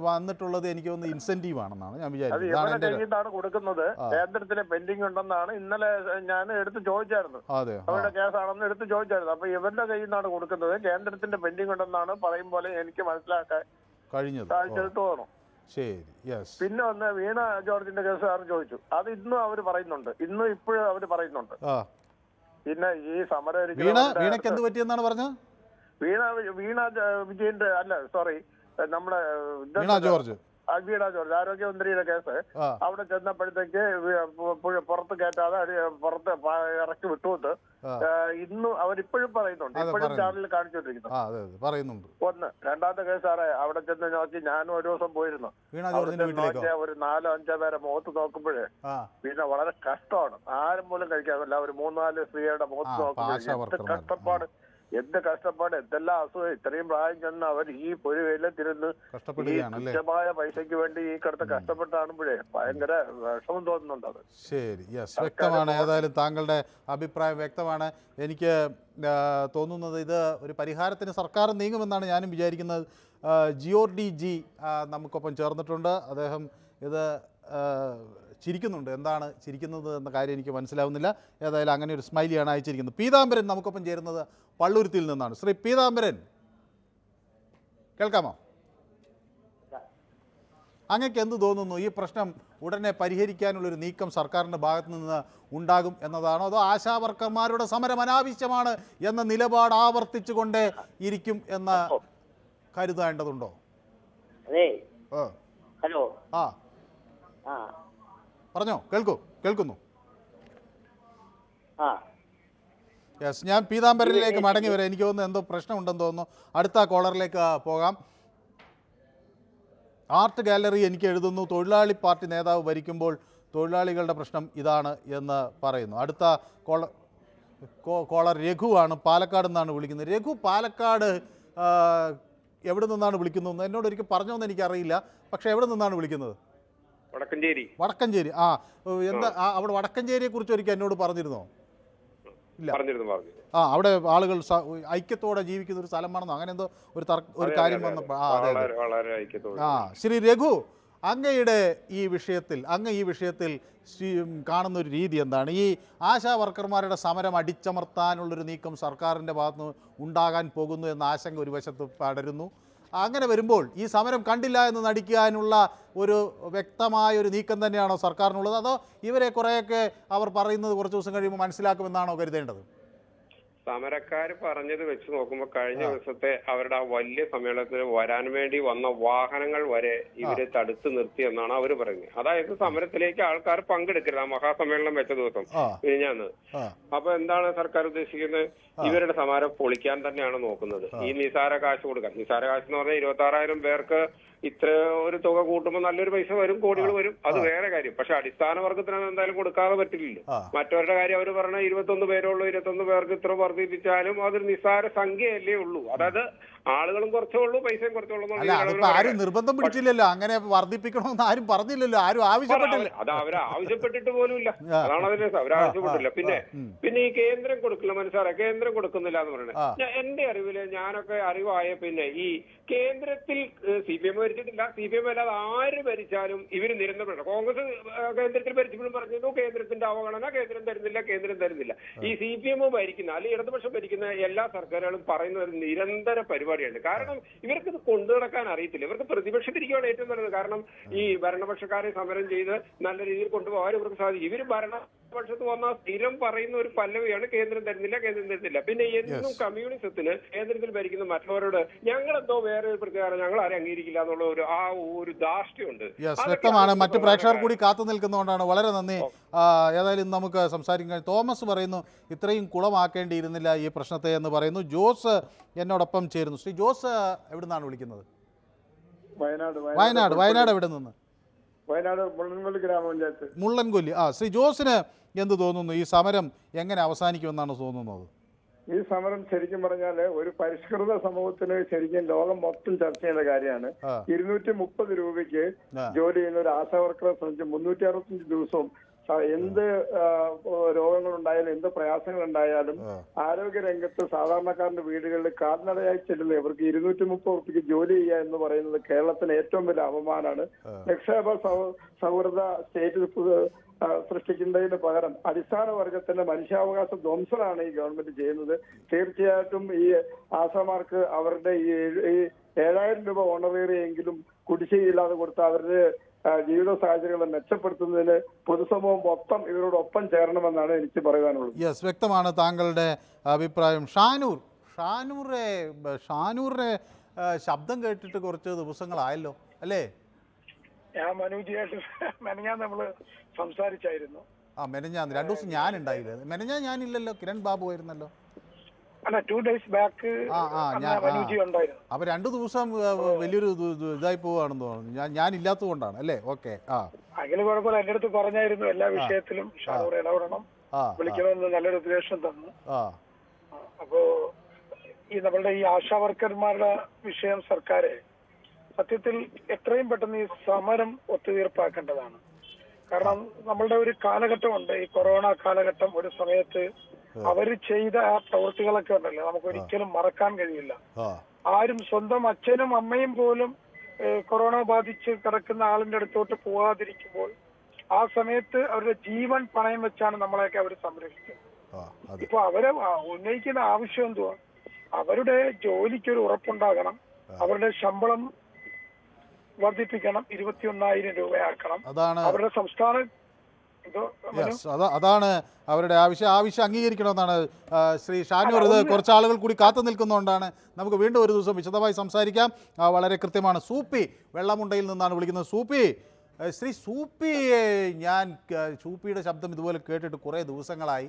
വന്നിട്ടുള്ളത് എനിക്ക് തോന്നുന്നു ഇൻസെന്റീവ് ആണെന്നാണ് ഞാൻ വിചാരിക്കുന്നത്. കൊടുക്കുന്നത് കേന്ദ്രത്തിലെ പെൻഡിങ് ഉണ്ടെന്നാണ് ഇന്നലെ ഞാൻ എടുത്ത് ചോദിച്ചായിരുന്നു. അവരുടെ കേസാണെന്ന് എടുത്ത് ചോദിച്ചായിരുന്നു. അപ്പൊ ഇവരുടെ കയ്യിൽ നിന്നാണ് കൊടുക്കുന്നത്, കേന്ദ്രത്തിന്റെ പെൻഡിങ് ഉണ്ടെന്നാണ് പറയും പോലെ എനിക്ക് മനസ്സിലാക്കാൻ കഴിഞ്ഞത് തോന്നുന്നു. ശരി, യെസ്. പിന്നെ ഒന്ന് വീണ ജോർജിന്റെ കേസ് സാർ ചോദിച്ചു. അത് ഇന്നും അവർ പറയുന്നുണ്ട്, ഇപ്പോഴും അവർ പറയുന്നുണ്ട്. പിന്നെ ഈ സമരം വീണയ്ക്ക് എന്ത് പറ്റിയെന്നാണ് പറഞ്ഞത്? വീണ വിജയന്റെ നമ്മുടെ വീണ ജോർജ് ആരോഗ്യമന്ത്രിയുടെ കേസ് അവിടെ ചെന്നപ്പോഴത്തേക്ക് പുറത്ത് കയറ്റാതെ പുറത്ത് ഇറക്കി വിട്ടുകൊണ്ട് ഇന്നും അവരിപ്പോഴും പറയുന്നുണ്ട്, ഇപ്പോഴും ചാനലിൽ കാണിച്ചുകൊണ്ടിരിക്കുന്നു. ഒന്ന്. രണ്ടാമത്തെ കേസ് സാറേ, അവിടെ ചെന്ന് നോക്കി ഞാനും ഒരു ദിവസം പോയിരുന്നു. നോക്കിയ ഒരു 4-5 പേരെ മുഖത്ത് നോക്കുമ്പോഴേ പിന്നെ വളരെ കഷ്ടമാണ്. ആരും പോലും കഴിക്കാറില്ല. ഒരു 3-4 സ്ത്രീകളുടെ മുഖത്ത് നോക്കുമ്പോഴേ എന്ത് കഷ്ടപ്പാട്, എന്തെല്ലാം അസുഖം. ഇത്രയും പ്രായം ചെന്ന് അവർ ഈ പൊഴി വെയിലത്തിരുന്ന് ഈ തുച്ഛമായ പൈസക്ക് വേണ്ടി ഈ കിടത്ത് കഷ്ടപ്പെട്ടാണുമ്പോഴേ ഭയങ്കര വിഷമം തോന്നുന്നുണ്ട്. അത് ശരി, യെസ്, വ്യക്തമാണ്. ഏതായാലും താങ്കളുടെ അഭിപ്രായം വ്യക്തമാണ്. എനിക്ക് തോന്നുന്നത് ഇത് ഒരു പരിഹാരത്തിന് സർക്കാർ നീങ്ങുമെന്നാണ് ഞാനും വിചാരിക്കുന്നത്. ജിയോർഡി ജി നമുക്കൊപ്പം ചേർന്നിട്ടുണ്ട്. അദ്ദേഹം ഇത് ചിരിക്കുന്നുണ്ട്. എന്താണ് ചിരിക്കുന്നത് എന്ന കാര്യം എനിക്ക് മനസ്സിലാവുന്നില്ല. ഏതായാലും അങ്ങനെ ഒരു സ്മൈലിയാണ് അയച്ചിരിക്കുന്നത്. പീതാംബരൻ നമുക്കൊപ്പം ചേരുന്നത് പള്ളുരുത്തിയിൽ നിന്നാണ്. ശ്രീ പീതാംബരൻ, കേൾക്കാമോ? അങ്ങക്ക് എന്ത് തോന്നുന്നു? ഈ പ്രശ്നം ഉടനെ പരിഹരിക്കാനുള്ളൊരു നീക്കം സർക്കാരിൻ്റെ ഭാഗത്തു നിന്ന് ഉണ്ടാകും എന്നതാണോ, അതോ ആശാ വർക്കർമാരുടെ സമരം അനാവശ്യമാണ് എന്ന നിലപാട് ആവർത്തിച്ചുകൊണ്ട് ഇരിക്കും എന്ന് കരുതേണ്ടതുണ്ടോ? ഹലോ, പറഞ്ഞോ, കേൾക്കുന്നു. യെസ്, ഞാൻ പീതാംബരനിലേക്ക് മടങ്ങി വരാം. എനിക്ക് തോന്നുന്നു എന്തോ പ്രശ്നമുണ്ടെന്ന് തോന്നുന്നു. അടുത്ത കോളറിലേക്ക് പോകാം. ആർട്ട് ഗാലറി എനിക്ക് എഴുതുന്നു, തൊഴിലാളി പാർട്ടി നേതാവ് ഭരിക്കുമ്പോൾ തൊഴിലാളികളുടെ പ്രശ്നം ഇതാണ് എന്ന് പറയുന്നു. അടുത്ത കോളർ രഘുവാണ്, പാലക്കാട് നിന്നാണ് വിളിക്കുന്നത്. രഘു, പാലക്കാട് എവിടെ നിന്നാണ് വിളിക്കുന്നത്? എന്നോട് ഒരിക്കൽ പറഞ്ഞോന്ന് എനിക്കറിയില്ല, പക്ഷെ എവിടെ നിന്നാണ് വിളിക്കുന്നത്? വടക്കഞ്ചേരി. എന്താ അവിടെ വടക്കഞ്ചേരിയെ കുറിച്ച് ഒരിക്കൽ എന്നോട് പറഞ്ഞിരുന്നോ? ഇല്ല. അവിടെ ആളുകൾ ഐക്യത്തോടെ ജീവിക്കുന്ന ഒരു സ്ഥലമാണെന്നോ അങ്ങനെ എന്തോ ഒരു കാര്യം വന്നപ്പോൾ ശ്രീ രഘു, അങ്ങ് ഈ വിഷയത്തിൽ കാണുന്ന ഒരു രീതി എന്താണ്? ഈ ആശാ വർക്കർമാരുടെ സമരം അടിച്ചമർത്താനുള്ളൊരു നീക്കം സർക്കാരിൻ്റെ ഭാഗത്തുനിന്ന് ഉണ്ടാകാൻ പോകുന്നു എന്ന ആശങ്ക ഒരു വശത്ത് പടരുന്നു. അങ്ങനെ വരുമ്പോൾ ഈ സമരം കണ്ടില്ല എന്ന് നടിക്കാനുള്ള ഒരു വ്യക്തമായ ഒരു നീക്കം തന്നെയാണോ സർക്കാരിനുള്ളത്, അതോ ഇവരെ കുറേയൊക്കെ അവർ പറയുന്നത് കുറച്ച് ദിവസം കഴിയുമ്പോൾ മനസ്സിലാക്കുമെന്നാണോ കരുതേണ്ടത്? സമരക്കാർ പറഞ്ഞത് വെച്ച് നോക്കുമ്പോൾ കഴിഞ്ഞ ദിവസത്തെ അവരുടെ ആ വലിയ സമ്മേളനത്തിന് വരാൻ വേണ്ടി വന്ന വാഹനങ്ങൾ വരെ ഇവരെ തടുത്തു നിർത്തി എന്നാണ് അവർ പറയുന്നത്. അതായത് സമരത്തിലേക്ക് ആൾക്കാർ പങ്കെടുക്കരുത് ആ മഹാസമ്മേളനം വെച്ച ദിവസം കഴിഞ്ഞാന്ന്. അപ്പൊ എന്താണ് സർക്കാർ ഉദ്ദേശിക്കുന്നത്? ഇവരുടെ സമരം പൊളിക്കാൻ തന്നെയാണ് നോക്കുന്നത്. ഈ നിസാര കാശ് കൊടുക്കാൻ. നിസാര കാശ് എന്ന് പറഞ്ഞാൽ 26,000 പേർക്ക് ഇത്ര ഒരു തുക കൂട്ടുമ്പോൾ നല്ലൊരു പൈസ വരും, കോടികൾ വരും, അത് വേറെ കാര്യം. പക്ഷെ അടിസ്ഥാന വർഗത്തിന് എന്തായാലും കൊടുക്കാതെ പറ്റില്ലല്ലോ. മറ്റവരുടെ കാര്യം അവർ പറഞ്ഞ 21 പേരുള്ളൂ, 21 പേർക്ക് ഇത്ര വർദ്ധിപ്പിച്ചാലും അതൊരു നിസ്സാര സംഖ്യയല്ലേ ഉള്ളൂ. അതായത് ആളുകളും കുറച്ചേ ഉള്ളൂ, പൈസയും കുറച്ചേ ഉള്ളൂ. ആരും നിർബന്ധം പിടിച്ചില്ലല്ലോ, അങ്ങനെ വർദ്ധിപ്പിക്കണമെന്ന് ആരും പറഞ്ഞില്ലല്ലോ, ആരും ആവശ്യപ്പെട്ടില്ല. അത് അവർ ആവശ്യപ്പെട്ടിട്ട് പോലും ഇല്ല. അതാണ് അതിന് അവരാവശ്യപ്പെട്ടില്ല. പിന്നെ ഈ കേന്ദ്രം കൊടുക്കില്ല, മനസ്സിലായി, കേന്ദ്രം കൊടുക്കുന്നില്ല എന്ന് പറയുന്നത്. എന്റെ അറിവില് ഞാനൊക്കെ അറിവായ പിന്നെ ഈ കേന്ദ്രത്തിൽ CPM ഭരിച്ചിട്ടില്ല, CPM അല്ലാതെ ആര് ഭരിച്ചാലും ഇവര് നിരന്തരമാണ്. കോൺഗ്രസ് കേന്ദ്രത്തിൽ ഭരിച്ചപ്പോഴും പറഞ്ഞിരുന്നു കേന്ദ്രത്തിന്റെ അവഗണന, കേന്ദ്രം തരുന്നില്ല. ഈ CPM ഭരിക്കുന്ന അല്ലെങ്കിൽ ഇടതുപക്ഷം ഭരിക്കുന്ന എല്ലാ സർക്കാരുകളും പറയുന്ന ഒരു നിരന്തര പരിപാടിയാണ്. കാരണം ഇവർക്ക് ഇത് കൊണ്ടു നടക്കാൻ അറിയത്തില്ല. ഇവർക്ക് പ്രതിപക്ഷത്തിരിക്കുകയാണ് ഏറ്റവും നല്ലത്. കാരണം ഈ ഭരണപക്ഷക്കാരെ സമരം ചെയ്ത് നല്ല രീതിയിൽ കൊണ്ടുപോകാൻ ഇവർക്ക് സാധിക്കും. ഇവര് ഭരണപക്ഷത്ത് വന്നാൽ സ്ഥിരം പറയുന്ന ഒരു പല്ലവിയാണ് കേന്ദ്രം തരുന്നില്ല. പിന്നെ എന്നും കമ്മ്യൂണിസത്തിന് കേന്ദ്രത്തിൽ ഭരിക്കുന്ന മറ്റുള്ളവരോട് ഞങ്ങളെന്തോ വേറെ ഒരു പ്രത്യേകം ഞങ്ങൾ ആരും അംഗീകരിക്കില്ല എന്നുള്ള ഒരു ധാർഷ്ട്യമുണ്ട്. വ്യക്തമാണ്. മറ്റു പ്രേക്ഷകർ കൂടി കാത്തു നിൽക്കുന്നതുകൊണ്ടാണ്. വളരെ നന്ദി. ഏതായാലും നമുക്ക് സംസാരിക്കാൻ. തോമസ് പറയുന്നു ഇത്രയും കുളമാക്കേണ്ടിയിരുന്നില്ല ഈ പ്രശ്നത്തെ എന്ന് പറയുന്നു. ജോസ് എന്നോടൊപ്പം ചേരുന്നു. ശ്രീ ജോസ്, എവിടെ നിന്നാണ് വിളിക്കുന്നത്? വയനാട് എവിടെ നിന്ന്? മുള്ളൻകൊല്ലി ഗ്രാമപഞ്ചായത്ത്. മുള്ളൻകൊല്ലി. ശ്രീ ജോസിന് എന്ത് തോന്നുന്നു? ഈ സമരം എങ്ങനെ അവസാനിക്കുമെന്നാണ് തോന്നുന്നത്? ഈ സമരം ശരിക്കും പറഞ്ഞാല് ഒരു പരിഷ്കൃത സമൂഹത്തിന് ശരിക്കും ലോകം മൊത്തം ചർച്ച ചെയ്യുന്ന കാര്യമാണ്. 230 രൂപയ്ക്ക് ജോലി ചെയ്യുന്ന ഒരു ആശാ വർക്കറെ സംബന്ധിച്ച് 365 ദിവസവും എന്ത് രോഗങ്ങളുണ്ടായാലും എന്ത് പ്രയാസങ്ങൾ ഉണ്ടായാലും ആരോഗ്യ രംഗത്ത് സാധാരണക്കാരന്റെ വീടുകളിൽ കാൽനടയായി ചെല്ലുന്ന ഇവർക്ക് 230 രൂപയ്ക്ക് ജോലി ചെയ്യുക എന്ന് പറയുന്നത് കേരളത്തിന് ഏറ്റവും വലിയ അപമാനമാണ്. നിക്ഷേപ സൗഹൃദ സ്റ്റേറ്റ് സൃഷ്ടിക്കുന്നതിന് പകരം അടിസ്ഥാന വർഗത്തിന്റെ മനുഷ്യാവകാശ ധ്വംസനാണ് ഈ ഗവൺമെന്റ് ചെയ്യുന്നത്. തീർച്ചയായിട്ടും ഈ ആശാമാർക്ക് അവരുടെ ഈ 7,000 രൂപ ഓണറേറിയെങ്കിലും കുടിശ്ശികയില്ലാതെ കൊടുത്ത് അവരുടെ ജീവിത സാഹചര്യങ്ങളെ മെച്ചപ്പെടുത്തുന്നതിന് പൊതുസമൂഹം മൊത്തം ഇവരോടൊപ്പം ചേരണമെന്നാണ് എനിക്ക് പറയാനുള്ളത്. യെസ്, വ്യക്തമാണ് താങ്കളുടെ അഭിപ്രായം. ഷാനൂറിനെ ശബ്ദം കേട്ടിട്ട് കുറച്ച് ദിവസങ്ങളായല്ലോ അല്ലേ? ഞാൻ മനോജിയായിട്ട് മെനഞ്ഞാന്ന് നമ്മള് സംസാരിച്ചായിരുന്നു. മെനഞ്ഞാന്ന് 2 ദിവസം ഞാനുണ്ടായില്ല. ഞാനില്ലല്ലോ, കിരൺ ബാബു ആയിരുന്നല്ലോ. അല്ല, 2 days ബാക്ക് മനോജി ഉണ്ടായിരുന്നു. അപ്പൊ 2 ദിവസം വലിയൊരു ഇതായി പോവാണെന്ന് തോന്നുന്നു. ഞാനില്ലാത്തത് കൊണ്ടാണ് അല്ലേ? ഓക്കെ. അങ്ങനെ കുഴപ്പമില്ല. എന്റെ അടുത്ത് പറഞ്ഞായിരുന്നു എല്ലാ വിഷയത്തിലും ഷാനൂർ ഇടപെടണം, വിളിക്കണമെന്ന് നല്ലൊരു ഉപദേശം തന്നു. അപ്പോ ഈ നമ്മളുടെ ഈ ആശാ വർക്കർമാരുടെ വിഷയം സർക്കാർ സത്യത്തിൽ എത്രയും പെട്ടെന്ന് ഈ സമരം ഒത്തുതീർപ്പാക്കേണ്ടതാണ്. കാരണം നമ്മളുടെ ഒരു കാലഘട്ടമുണ്ട്, ഈ കൊറോണ കാലഘട്ടം. ഒരു സമയത്ത് അവർ ചെയ്ത ആ പ്രവൃത്തികളൊക്കെ ഉണ്ടല്ലോ, നമുക്ക് ഒരിക്കലും മറക്കാൻ കഴിയില്ല. ആരും സ്വന്തം അച്ഛനും അമ്മയും പോലും കൊറോണ ബാധിച്ച് കിടക്കുന്ന ആളിന്റെ അടുത്തോട്ട് പോകാതിരിക്കുമ്പോൾ ആ സമയത്ത് അവരുടെ ജീവൻ പണയം വെച്ചാണ് നമ്മളെയൊക്കെ അവർ സംരക്ഷിച്ചത്. ഇപ്പൊ അവരെ ഉന്നയിക്കുന്ന ആവശ്യം എന്തുവാ? അവരുടെ ജോലിക്കൊരു ഉറപ്പുണ്ടാകണം, അവരുടെ ശമ്പളം വർദ്ധിപ്പിക്കണം, 21,000 രൂപയാക്കണം. അവരുടെ സംസ്ഥാന അതാണ് അവരുടെ ആവശ്യം അംഗീകരിക്കണമെന്നാണ് ശ്രീ ഷാനൂർ. ഇത് കുറച്ച് ആളുകൾ കൂടി കാത്തു നിൽക്കുന്നതുകൊണ്ടാണ് നമുക്ക് വീണ്ടും ഒരു ദിവസം വിശദമായി സംസാരിക്കാം. വളരെ കൃത്യമാണ്. സൂപ്പി വെള്ളമുണ്ടയിൽ നിന്നാണ് വിളിക്കുന്നത്. ശ്രീ സൂപ്പിയെ സൂപ്പിയുടെ ശബ്ദം ഇതുപോലെ കേട്ടിട്ട് കുറേ ദിവസങ്ങളായി.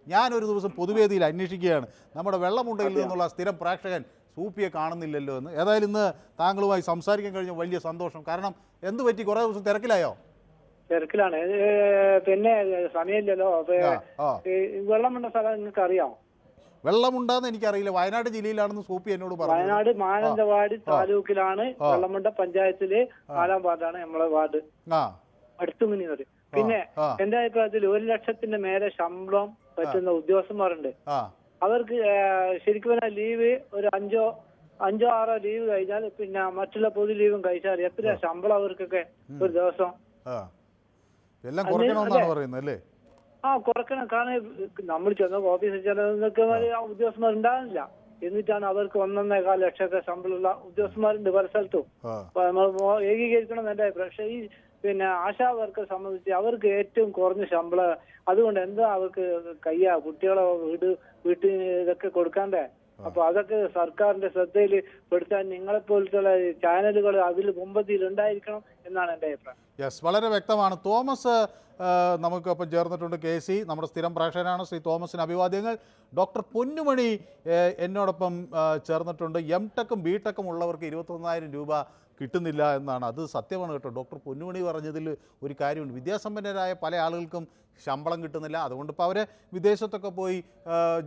ഞാനൊരു ദിവസം പൊതുവേദിയിൽ അന്വേഷിക്കുകയാണ്, നമ്മുടെ വെള്ളമുണ്ടയിൽ നിന്നുള്ള സ്ഥിരം പ്രേക്ഷകൻ സൂപ്പിയെ കാണുന്നില്ലല്ലോ എന്ന്. ഏതായാലും ഇന്ന് താങ്കളുമായി സംസാരിക്കാൻ കഴിഞ്ഞ വലിയ സന്തോഷം. കാരണം എന്ത് പറ്റി, കുറേ ദിവസം തിരക്കിലായോ? തിരക്കിലാണ്, പിന്നെ സമയമില്ലല്ലോ. വെള്ളമുണ്ട സ്ഥലം നിങ്ങൾക്ക് അറിയാമോ? വെള്ളമുണ്ടെന്ന് എനിക്കറിയില്ല. വയനാട് ജില്ലയിലാണെന്ന് സൂപ്പി എന്നോട് പറഞ്ഞു. വയനാട് മാനന്തവാടി താലൂക്കിലാണ്, വെള്ളമുണ്ട പഞ്ചായത്തില് 4ാം വാർഡാണ് നമ്മളെ വാർഡ്, അടുത്തുമുനി. പിന്നെ എന്റെ അഭിപ്രായത്തിൽ 1 ലക്ഷത്തിന്റെ മേലെ ശമ്പളം പറ്റുന്ന ഉദ്യോഗസ്ഥന്മാരുണ്ട്. അവർക്ക് ശരിക്കും പറഞ്ഞാൽ ലീവ് ഒരു 5-6 ലീവ് കഴിഞ്ഞാൽ പിന്നെ മറ്റുള്ള പൊതു ലീവും കഴിച്ചാൽ എത്ര ശമ്പളം അവർക്കൊക്കെ ഒരു ദിവസം? എല്ലാം കുറയ്ക്കണമെന്നാണ് പറയുന്നത് അല്ലേ? കുറയ്ക്കണം. കാരണം നമ്മൾ ചെന്ന ഓഫീസിൽ ചെന്നതൊക്കെ ഉദ്യോഗസ്ഥന്മാർ ഉണ്ടാകുന്നില്ല. എന്നിട്ടാണ് അവർക്ക് 1.25 ലക്ഷമൊക്കെ ശമ്പളമുള്ള ഉദ്യോഗസ്ഥന്മാരുണ്ട് പല സ്ഥലത്തും. ഏകീകരിക്കണം എന്റെ അഭിപ്രായം. പക്ഷെ ഈ പിന്നെ ആശാ വർക്കറെ സംബന്ധിച്ച് അവർക്ക് ഏറ്റവും കുറഞ്ഞ ശമ്പളം. അതുകൊണ്ട് എന്താ അവർക്ക് കുട്ടികളെ വീട്ടിൽ ഇതൊക്കെ കൊടുക്കാണ്ടേ? അപ്പൊ അതൊക്കെ സർക്കാരിന്റെ ശ്രദ്ധയിൽ പെടുത്താൻ നിങ്ങളെപ്പോലത്തുള്ള ചാനലുകൾ അതിൽ മുമ്പതിൽ ഉണ്ടായിരിക്കണം എന്നാണ് എന്റെ അഭിപ്രായം. യെസ്, വളരെ വ്യക്തമാണ്. തോമസ് നമുക്കൊപ്പം ചേർന്നിട്ടുണ്ട്. KC നമ്മുടെ സ്ഥിരം പ്രേക്ഷകനാണ്. ശ്രീ തോമസിന് അഭിവാദ്യങ്ങൾ. ഡോക്ടർ പൊന്നുമണി എന്നോടൊപ്പം ചേർന്നിട്ടുണ്ട്. M.Tech B.Tech ഉള്ളവർക്ക് 21,000 രൂപ കിട്ടുന്നില്ല എന്നാണ്. അത് സത്യമാണ് കേട്ടോ. ഡോക്ടർ പൊന്നുമണി പറഞ്ഞതിൽ ഒരു കാര്യമുണ്ട്. വിദ്യാസമ്പന്നരായ പല ആളുകൾക്കും ശമ്പളം കിട്ടുന്നില്ല. അതുകൊണ്ട് ഇപ്പോൾ അവർ വിദേശത്തൊക്കെ പോയി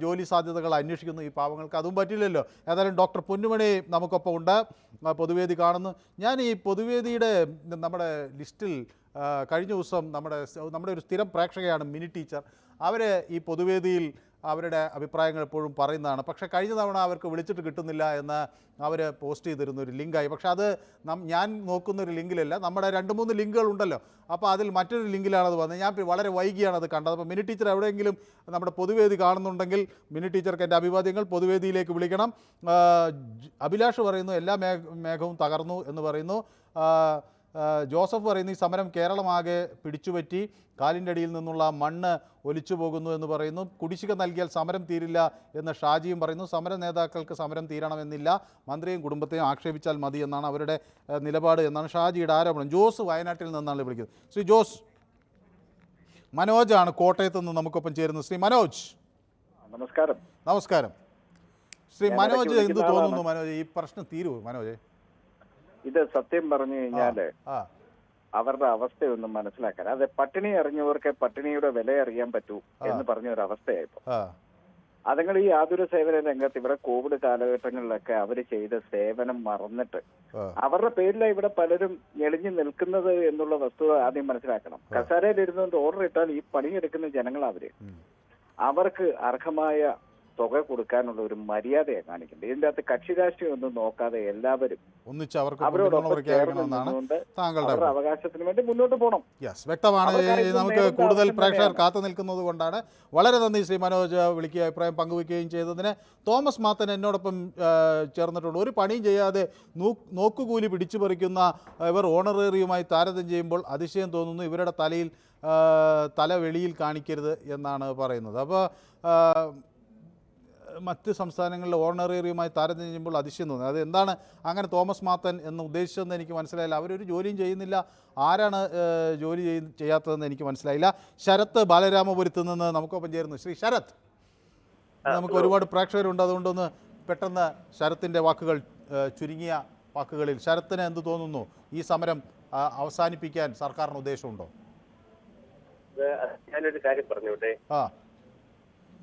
ജോലി സാധ്യതകൾ അന്വേഷിക്കുന്നു. ഈ പാവങ്ങൾക്ക് അതും പറ്റില്ലല്ലോ. ഏതായാലും ഡോക്ടർ പൊന്നുമണി നമുക്കൊപ്പം ഉണ്ട്, പൊതുവേദി കാണുന്നു. ഞാൻ ഈ പൊതുവേദിയുടെ നമ്മുടെ ലിസ്റ്റിൽ കഴിഞ്ഞ ദിവസം നമ്മുടെ ഒരു സ്ഥിരം പ്രേക്ഷകയാണ് മിനി ടീച്ചർ. അവർ ഈ പൊതുവേദിയിൽ അവരുടെ അഭിപ്രായങ്ങൾ എപ്പോഴും പറയുന്നതാണ്. പക്ഷേ കഴിഞ്ഞ തവണ അവർക്ക് വിളിച്ചിട്ട് കിട്ടുന്നില്ല എന്ന് അവർ പോസ്റ്റ് ചെയ്തിരുന്ന ഒരു ലിങ്കായി. പക്ഷേ അത് ഞാൻ നോക്കുന്നൊരു ലിങ്കിലല്ല, നമ്മുടെ 2-3 ലിങ്കുകൾ ഉണ്ടല്ലോ. അപ്പോൾ അതിൽ മറ്റൊരു ലിങ്കിലാണ് അത് വന്നത്. ഞാൻ വളരെ വൈകിയാണ് അത് കണ്ടത്. അപ്പോൾ മിനി ടീച്ചർ എവിടെയെങ്കിലും നമ്മുടെ പൊതുവേദി കാണുന്നുണ്ടെങ്കിൽ മിനി ടീച്ചർക്ക് എൻ്റെ അഭിവാദ്യങ്ങൾ. പൊതുവേദിയിലേക്ക് വിളിക്കണം. അഭിലാഷ് പറയുന്നു എല്ലാ മേഘവും തകർന്നു എന്ന് പറയുന്നു. ജോസഫ് പറയുന്നു ഈ സമരം കേരളമാകെ പിടിച്ചുപറ്റി, കാലിൻ്റെ അടിയിൽ നിന്നുള്ള മണ്ണ് ഒലിച്ചു പോകുന്നു എന്ന് പറയുന്നു. കുടിശ്ശിക നൽകിയാൽ സമരം തീരില്ല എന്ന് ഷാജിയും പറയുന്നു. സമര നേതാക്കൾക്ക് സമരം തീരണമെന്നില്ല, മന്ത്രിയും കുടുംബത്തെയും ആക്ഷേപിച്ചാൽ മതി എന്നാണ് അവരുടെ നിലപാട് എന്നാണ് ഷാജിയുടെ ആരോപണം. ജോസ് വയനാട്ടിൽ നിന്നാണ് വിളിക്കുന്നത്. ശ്രീ ജോസ്, മനോജാണ് കോട്ടയത്ത് നിന്ന് നമുക്കൊപ്പം ചേരുന്നത്. ശ്രീ മനോജ്, നമസ്കാരം. നമസ്കാരം. ശ്രീ മനോജ്, എന്ത് തോന്നുന്നു മനോജ്, ഈ പ്രശ്നം തീരുമോ മനോജ്? ഇത് സത്യം പറഞ്ഞു കഴിഞ്ഞാല് അവരുടെ അവസ്ഥയൊന്നും മനസ്സിലാക്കാൻ, അത് പട്ടിണി അറിഞ്ഞവർക്ക് പട്ടിണിയുടെ വില അറിയാൻ പറ്റൂ എന്ന് പറഞ്ഞ ഒരു അവസ്ഥയായിപ്പോ. അതുങ്ങൾ ഈ ആതുര സേവന രംഗത്ത് ഇവിടെ കോവിഡ് കാലഘട്ടങ്ങളിലൊക്കെ അവർ ചെയ്ത സേവനം മറന്നിട്ട് അവരുടെ പേരിലാണ് ഇവിടെ പലരും ഞെളിഞ്ഞു നിൽക്കുന്നത് എന്നുള്ള വസ്തുത ആദ്യം മനസ്സിലാക്കണം. കസാരയിൽ ഇരുന്നുകൊണ്ട് ഓർഡർ ഇട്ടാൽ ഈ പണിയെടുക്കുന്ന ജനങ്ങൾ അവർക്ക് അർഹമായ തുക കൊടുക്കാനുള്ള ഒരു മര്യാദയെ കാണിക്കുന്നത്. ഇതിന്റെ അകത്ത് കക്ഷി രാഷ്ട്രീയം ഒന്നും നോക്കാതെ എല്ലാവരും അവരോടൊപ്പം ചേർന്നുകൊണ്ട് അവരുടെ അവകാശത്തിന് വേണ്ടി മുന്നോട്ട് പോകണം. വ്യക്തമാണ്. നമുക്ക് കൂടുതൽ പ്രേക്ഷകർ കാത്തു നിൽക്കുന്നത് കൊണ്ടാണ്. വളരെ നന്ദി ശ്രീ മനോജ് വിളിക്കുക അഭിപ്രായം പങ്കുവയ്ക്കുകയും ചെയ്തതിന്. തോമസ് മാത്തൻ എന്നോടൊപ്പം ചേർന്നിട്ടുണ്ട്. ഒരു പണിയും ചെയ്യാതെ നോക്കുകൂലി പിടിച്ചു പറിക്കുന്ന ഇവർ ഓണറേറിയുമായി താരതമ്യം ചെയ്യുമ്പോൾ അതിശയം തോന്നുന്നു. ഇവരുടെ തല വെളിയിൽ കാണിക്കരുത് എന്നാണ് പറയുന്നത്. അപ്പോൾ മറ്റ് സംസ്ഥാനങ്ങളിലെ ഓർഡിനറിയുമായി താരതമ്യം ചെയ്യുമ്പോൾ അതിശയം തോന്നുന്നത്. അത് എന്താണ് അങ്ങനെ തോമസ് മാത്തൻ എന്ന് ഉദ്ദേശിച്ചതെന്ന് എനിക്ക് മനസ്സിലായില്ല. അവരൊരു ജോലിയും ചെയ്യുന്നില്ല. ആരാണ് ജോലി ചെയ്യാത്തതെന്ന് എനിക്ക് മനസ്സിലായില്ല. ശരത്ത് ബാലരാമപുരത്ത് നിന്ന് നമുക്കൊപ്പം ചേരുന്നു. ശ്രീ ശരത്, നമുക്ക് ഒരുപാട് പ്രേക്ഷകരുണ്ട്, അതുകൊണ്ടൊന്ന് പെട്ടെന്ന് ശരത്തിൻ്റെ വാക്കുകൾ, ചുരുങ്ങിയ വാക്കുകളിൽ ശരത്തിന് എന്ത് തോന്നുന്നു? ഈ സമരം അവസാനിപ്പിക്കാൻ സർക്കാരിന് ഉദ്ദേശമുണ്ടോ? ഞാനൊരു കാര്യം പറഞ്ഞോട്ടെ.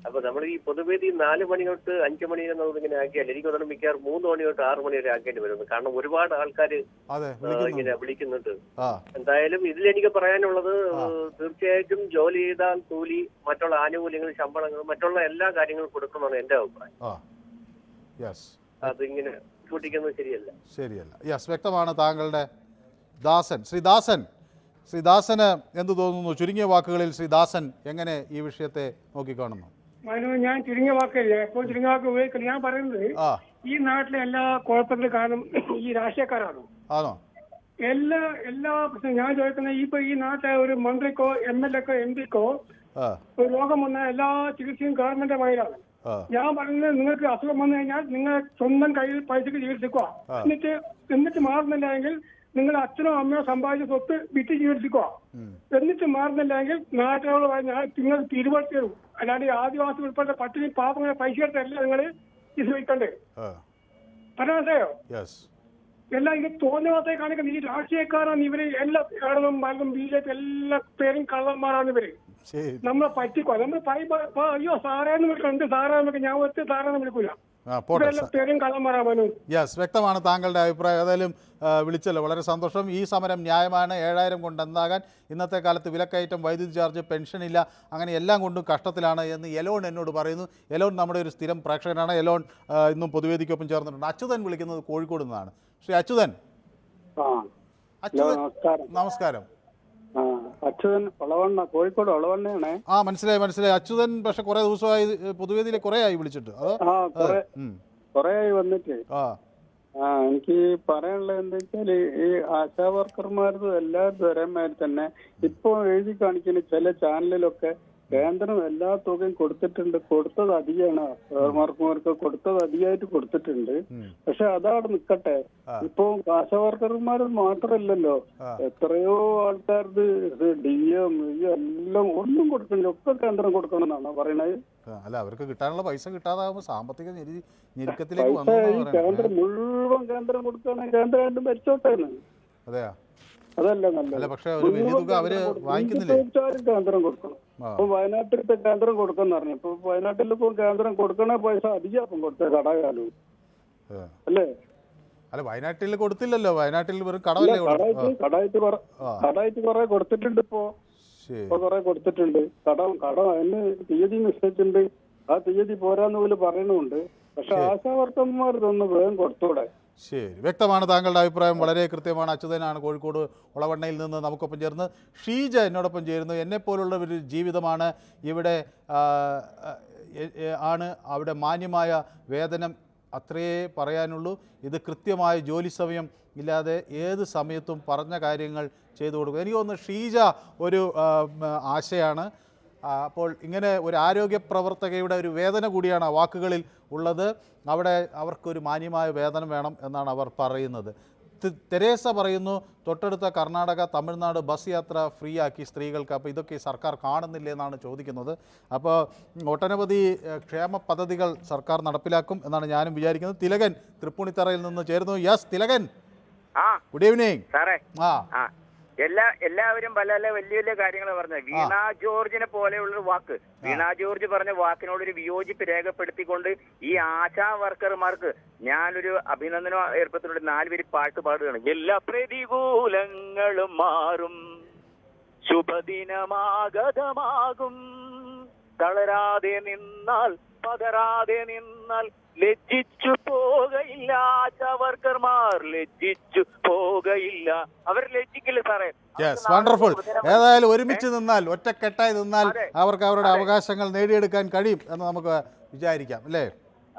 അപ്പൊ നമ്മൾ ഈ പൊതുവേദി 4 മണി തൊട്ട് 5 മണി എന്നുള്ളത് ഇങ്ങനെ ആക്കിയാൽ എനിക്ക് തോന്നുന്നു മിക്കവാറും 3 മണി തൊട്ട് 6 മണി വരെ ആക്കേണ്ടി വരുന്നു. കാരണം ഒരുപാട് ആൾക്കാർ ഇങ്ങനെ വിളിക്കുന്നുണ്ട്. എന്തായാലും ഇതിലെനിക്ക് പറയാനുള്ളത്, തീർച്ചയായിട്ടും ജോലി ചെയ്താൽ കൂലി, മറ്റുള്ള ആനുകൂല്യങ്ങൾ, ശമ്പളങ്ങൾ, മറ്റുള്ള എല്ലാ കാര്യങ്ങളും കൊടുക്കണമെന്നാണ് എന്റെ അഭിപ്രായം. അതിങ്ങനെ കൂട്ടിക്കുന്നത് ശരിയല്ല. യെസ്, വ്യക്തമാണ്. താങ്കളുടെ ദാസൻ, ശ്രീ ദാസന് എന്ത് തോന്നുന്നു? ചുരുങ്ങിയ വാക്കുകളിൽ ശ്രീ ദാസൻ എങ്ങനെ ഈ വിഷയത്തെ നോക്കിക്കാണുന്നു? ഞാൻ ചുരുങ്ങിയ വാക്കില്ല, എപ്പോൾ ചുരുങ്ങിയ വാക്ക് ഉപയോഗിക്കില്ല. ഞാൻ പറയുന്നത് ഈ നാട്ടിലെ എല്ലാ കുഴപ്പത്തിലും കാരണം ഈ രാഷ്ട്രീയക്കാരാണ്. എല്ലാ പ്രശ്നം ഞാൻ ചോദിക്കുന്നത്, ഇപ്പൊ ഈ നാട്ടിലെ ഒരു മന്ത്രിക്കോ MLA-ക്കോ MP-ക്കോ ഒരു രോഗം വന്നാൽ എല്ലാ ചികിത്സയും ഗവൺമെന്റ് വഴിയാണ്. ഞാൻ പറയുന്നത്, നിങ്ങൾക്ക് അസുഖം വന്നു കഴിഞ്ഞാൽ നിങ്ങൾ സ്വന്തം കയ്യിൽ പൈസക്ക് ചികിത്സിക്കുക. എന്നിട്ട് മാറുന്നില്ലെങ്കിൽ നിങ്ങൾ അച്ഛനോ അമ്മയോ സമ്പാദിച്ച സ്വത്ത് വിറ്റ് ചികിത്സിക്കുക. എന്നിട്ട് മാറുന്നില്ലെങ്കിൽ നാട്ടുകാരോട് പറഞ്ഞാൽ നിങ്ങൾ തിരുവടുത്ത് തരും. അല്ലാണ്ട് ആദിവാസി ഉൾപ്പെട്ട പട്ടിണി പാപങ്ങളെ പൈസ എടുത്തല്ല നിങ്ങൾ ഇത് വയ്ക്കണ്ടേ. മനസ്സിലായോ? എല്ലാം ഇത് തോന്നിയവാസമായി കാണിക്കുന്നത് ഈ രാഷ്ട്രീയക്കാരാണ്. ഇവര് എല്ലാ BJP എല്ലാ പേരും കള്ളന്മാരാണ് ഇവര്. നമ്മളെ പറ്റിക്കുക. നമ്മൾ അയ്യോ സാറേന്ന് വിളിക്കുന്നുണ്ട്, സാറേ ഞാൻ ഒറ്റ സാറേന്ന് വിളിക്കൂല. യെസ്, വ്യക്തമാണ് താങ്കളുടെ അഭിപ്രായം. ഏതായാലും വിളിച്ചല്ലോ, വളരെ സന്തോഷം. ഈ സമരം ന്യായമാണ്. 7000 കൊണ്ട് എന്താകാൻ? ഇന്നത്തെ കാലത്ത് വിലക്കയറ്റം, വൈദ്യുതി ചാർജ്, പെൻഷനില്ല, അങ്ങനെ എല്ലാം കൊണ്ടും കഷ്ടത്തിലാണ് എന്ന് എലോൺ എന്നോട് പറയുന്നു. എലോൺ നമ്മുടെ ഒരു സ്ഥിരം പ്രേക്ഷകനാണ്. എലോൺ ഇന്നും പൊതുവേദിക്കൊപ്പം ചേർന്നിട്ടുണ്ട്. അച്യുതൻ വിളിക്കുന്നത് കോഴിക്കോട് നിന്നാണ്. ശ്രീ അച്യുതൻ. നമസ്കാരം. അച്യുതൻ ഒളവണ്ണ, കോഴിക്കോട് ഒളവണ്ണയാണ്. മനസ്സിലായി. അച്യുതൻ പക്ഷെ കുറെ ദിവസമായി പൊതുവേദിയിൽ കുറെ ആയി വിളിച്ചിട്ട്. കുറെ ആയി വന്നിട്ട്. എനിക്ക് പറയാനുള്ളത് എന്താ വെച്ചാല്, ഈ ആശാ വർക്കർമാർക്കും എല്ലാവരും ഒരേമാതിരി തന്നെ ഇപ്പൊ എഴുതി കാണിക്കുന്ന ചില ചാനലിലൊക്കെ കേന്ദ്രം എല്ലാ തുകയും കൊടുത്തിട്ടുണ്ട്. കൊടുത്തത് അധികമാണ്. വർക്കർമാർക്ക് കൊടുത്തത് അധികമായിട്ട് കൊടുത്തിട്ടുണ്ട്. പക്ഷെ അതവിടെ നിക്കട്ടെ. ഇപ്പൊ ആശാവർക്കർമാർ മാത്രമല്ലല്ലോ, എത്രയോ ആൾക്കാർക്ക് DM എല്ലാം ഒന്നും കൊടുക്കണില്ല. ഒക്കെ കേന്ദ്രം കൊടുക്കണം എന്നാണ് പറയണത്. അല്ല, അവർക്ക് കിട്ടാനുള്ള പൈസ കിട്ടാതാകുമ്പോൾ സാമ്പത്തിക കേന്ദ്രം മുഴുവൻ കേന്ദ്രം കൊടുക്കുകയാണെങ്കിൽ കേന്ദ്രം ഭരിച്ചോട്ടാണ്. അതെയാ? അതല്ല നല്ലത്. പക്ഷെ കേന്ദ്രം കൊടുക്കണം. ഇപ്പൊ വയനാട്ടിലത്തെ കേന്ദ്രം കൊടുക്കാന്ന് പറഞ്ഞു. ഇപ്പൊ വയനാട്ടിൽ ഇപ്പൊ കേന്ദ്രം കൊടുക്കണ പൈസ അധികം കൊടുത്ത കടകാലം അല്ലേ? അല്ല, വയനാട്ടിൽ കൊടുത്തില്ലല്ലോ. വയനാട്ടിൽ വെറും കടമല്ലേ? കടായിട്ട് കുറെ കൊടുത്തിട്ടുണ്ട്. ഇപ്പൊ കുറെ കൊടുത്തിട്ടുണ്ട്. കടം അതിന് തീയതി നിശ്ചയിച്ചിട്ടുണ്ട്. ആ തീയതി പോരാന്ന് പോലും പറയണുണ്ട്. പക്ഷെ ആശാവർക്കന്മാർ ഇതൊന്ന് വേഗം കൊടുത്തൂടെ? ശരി, വ്യക്തമാണ് താങ്കളുടെ അഭിപ്രായം. വളരെ കൃത്യമാണ്. അച്യുതനാണ് കോഴിക്കോട് ഒളവണ്ണയിൽ നിന്ന് നമുക്കൊപ്പം ചേർന്ന്. ഷീജ എന്നോടൊപ്പം ചേരുന്നു. എന്നെപ്പോലുള്ള ഒരു ജീവിതമാണ് ഇവിടെ അവിടെ മാന്യമായ വേതനം, അത്രയേ പറയാനുള്ളൂ. ഇത് കൃത്യമായ ജോലി സമയം ഇല്ലാതെ ഏത് സമയത്തും പറഞ്ഞ കാര്യങ്ങൾ ചെയ്തു കൊടുക്കും. എനിക്ക് തോന്നുന്നു ഷീജ ഒരു ആശയാണ്. അപ്പോൾ ഇങ്ങനെ ഒരു ആരോഗ്യ പ്രവർത്തകയുടെ ഒരു വേദന കൂടിയാണ് ആ വാക്കുകളിൽ ഉള്ളത്. അവിടെ അവർക്കൊരു മാന്യമായ വേതനം വേണം എന്നാണ് അവർ പറയുന്നത്. തെരേസ പറയുന്നു, തൊട്ടടുത്ത കർണാടക, തമിഴ്നാട് ബസ് യാത്ര ഫ്രീ ആക്കി സ്ത്രീകൾക്ക്. അപ്പോൾ ഇതൊക്കെ സർക്കാർ കാണുന്നില്ല എന്നാണ് ചോദിക്കുന്നത്. അപ്പോൾ ഒട്ടനവധി ക്ഷേമ പദ്ധതികൾ സർക്കാർ നടപ്പിലാക്കും എന്നാണ് ഞാനും വിചാരിക്കുന്നത്. തിലകൻ തൃപ്പൂണിത്തറയിൽ നിന്ന് ചേരുന്നു. Yes Thilakan, good evening. സാറേ, എല്ലാവരും പല വലിയ വലിയ കാര്യങ്ങൾ പറഞ്ഞു. വീണ ജോർജിനെ പോലെയുള്ളൊരു വാക്ക്, വീണ ജോർജ് പറഞ്ഞ വാക്കിനോടൊരു വിയോജിപ്പ് രേഖപ്പെടുത്തിക്കൊണ്ട് ഈ ആശാ വർക്കർമാർക്ക് ഞാനൊരു അഭിനന്ദനം ഏർപ്പെടുത്തിട്ടുണ്ട്. 4 പേര് പാട്ട് പാടുകയാണ്. എല്ലാ പ്രതികൂലങ്ങളും മാറും, ശുഭദിനമാഗതമാകും, തളരാതെ നിന്നാൽ പതറാതെ നിന്നാൽ ലജ്ജിച്ചു പോകയില്ല. ആശാവർക്കർമാർ ലജ്ജിച്ചു പോകയില്ല. അവർ ലജ്ജിക്കില്ല സാറേ. Yes, wonderful. ഏതായാലും ഒരുമിച്ച് നിന്നാൽ, ഒറ്റക്കെട്ടായി നിന്നാൽ അവർക്ക് അവരുടെ അവകാശങ്ങൾ നേടിയെടുക്കാൻ കഴിയും എന്ന് നമുക്ക് വിചാരിക്കാം, അല്ലേ?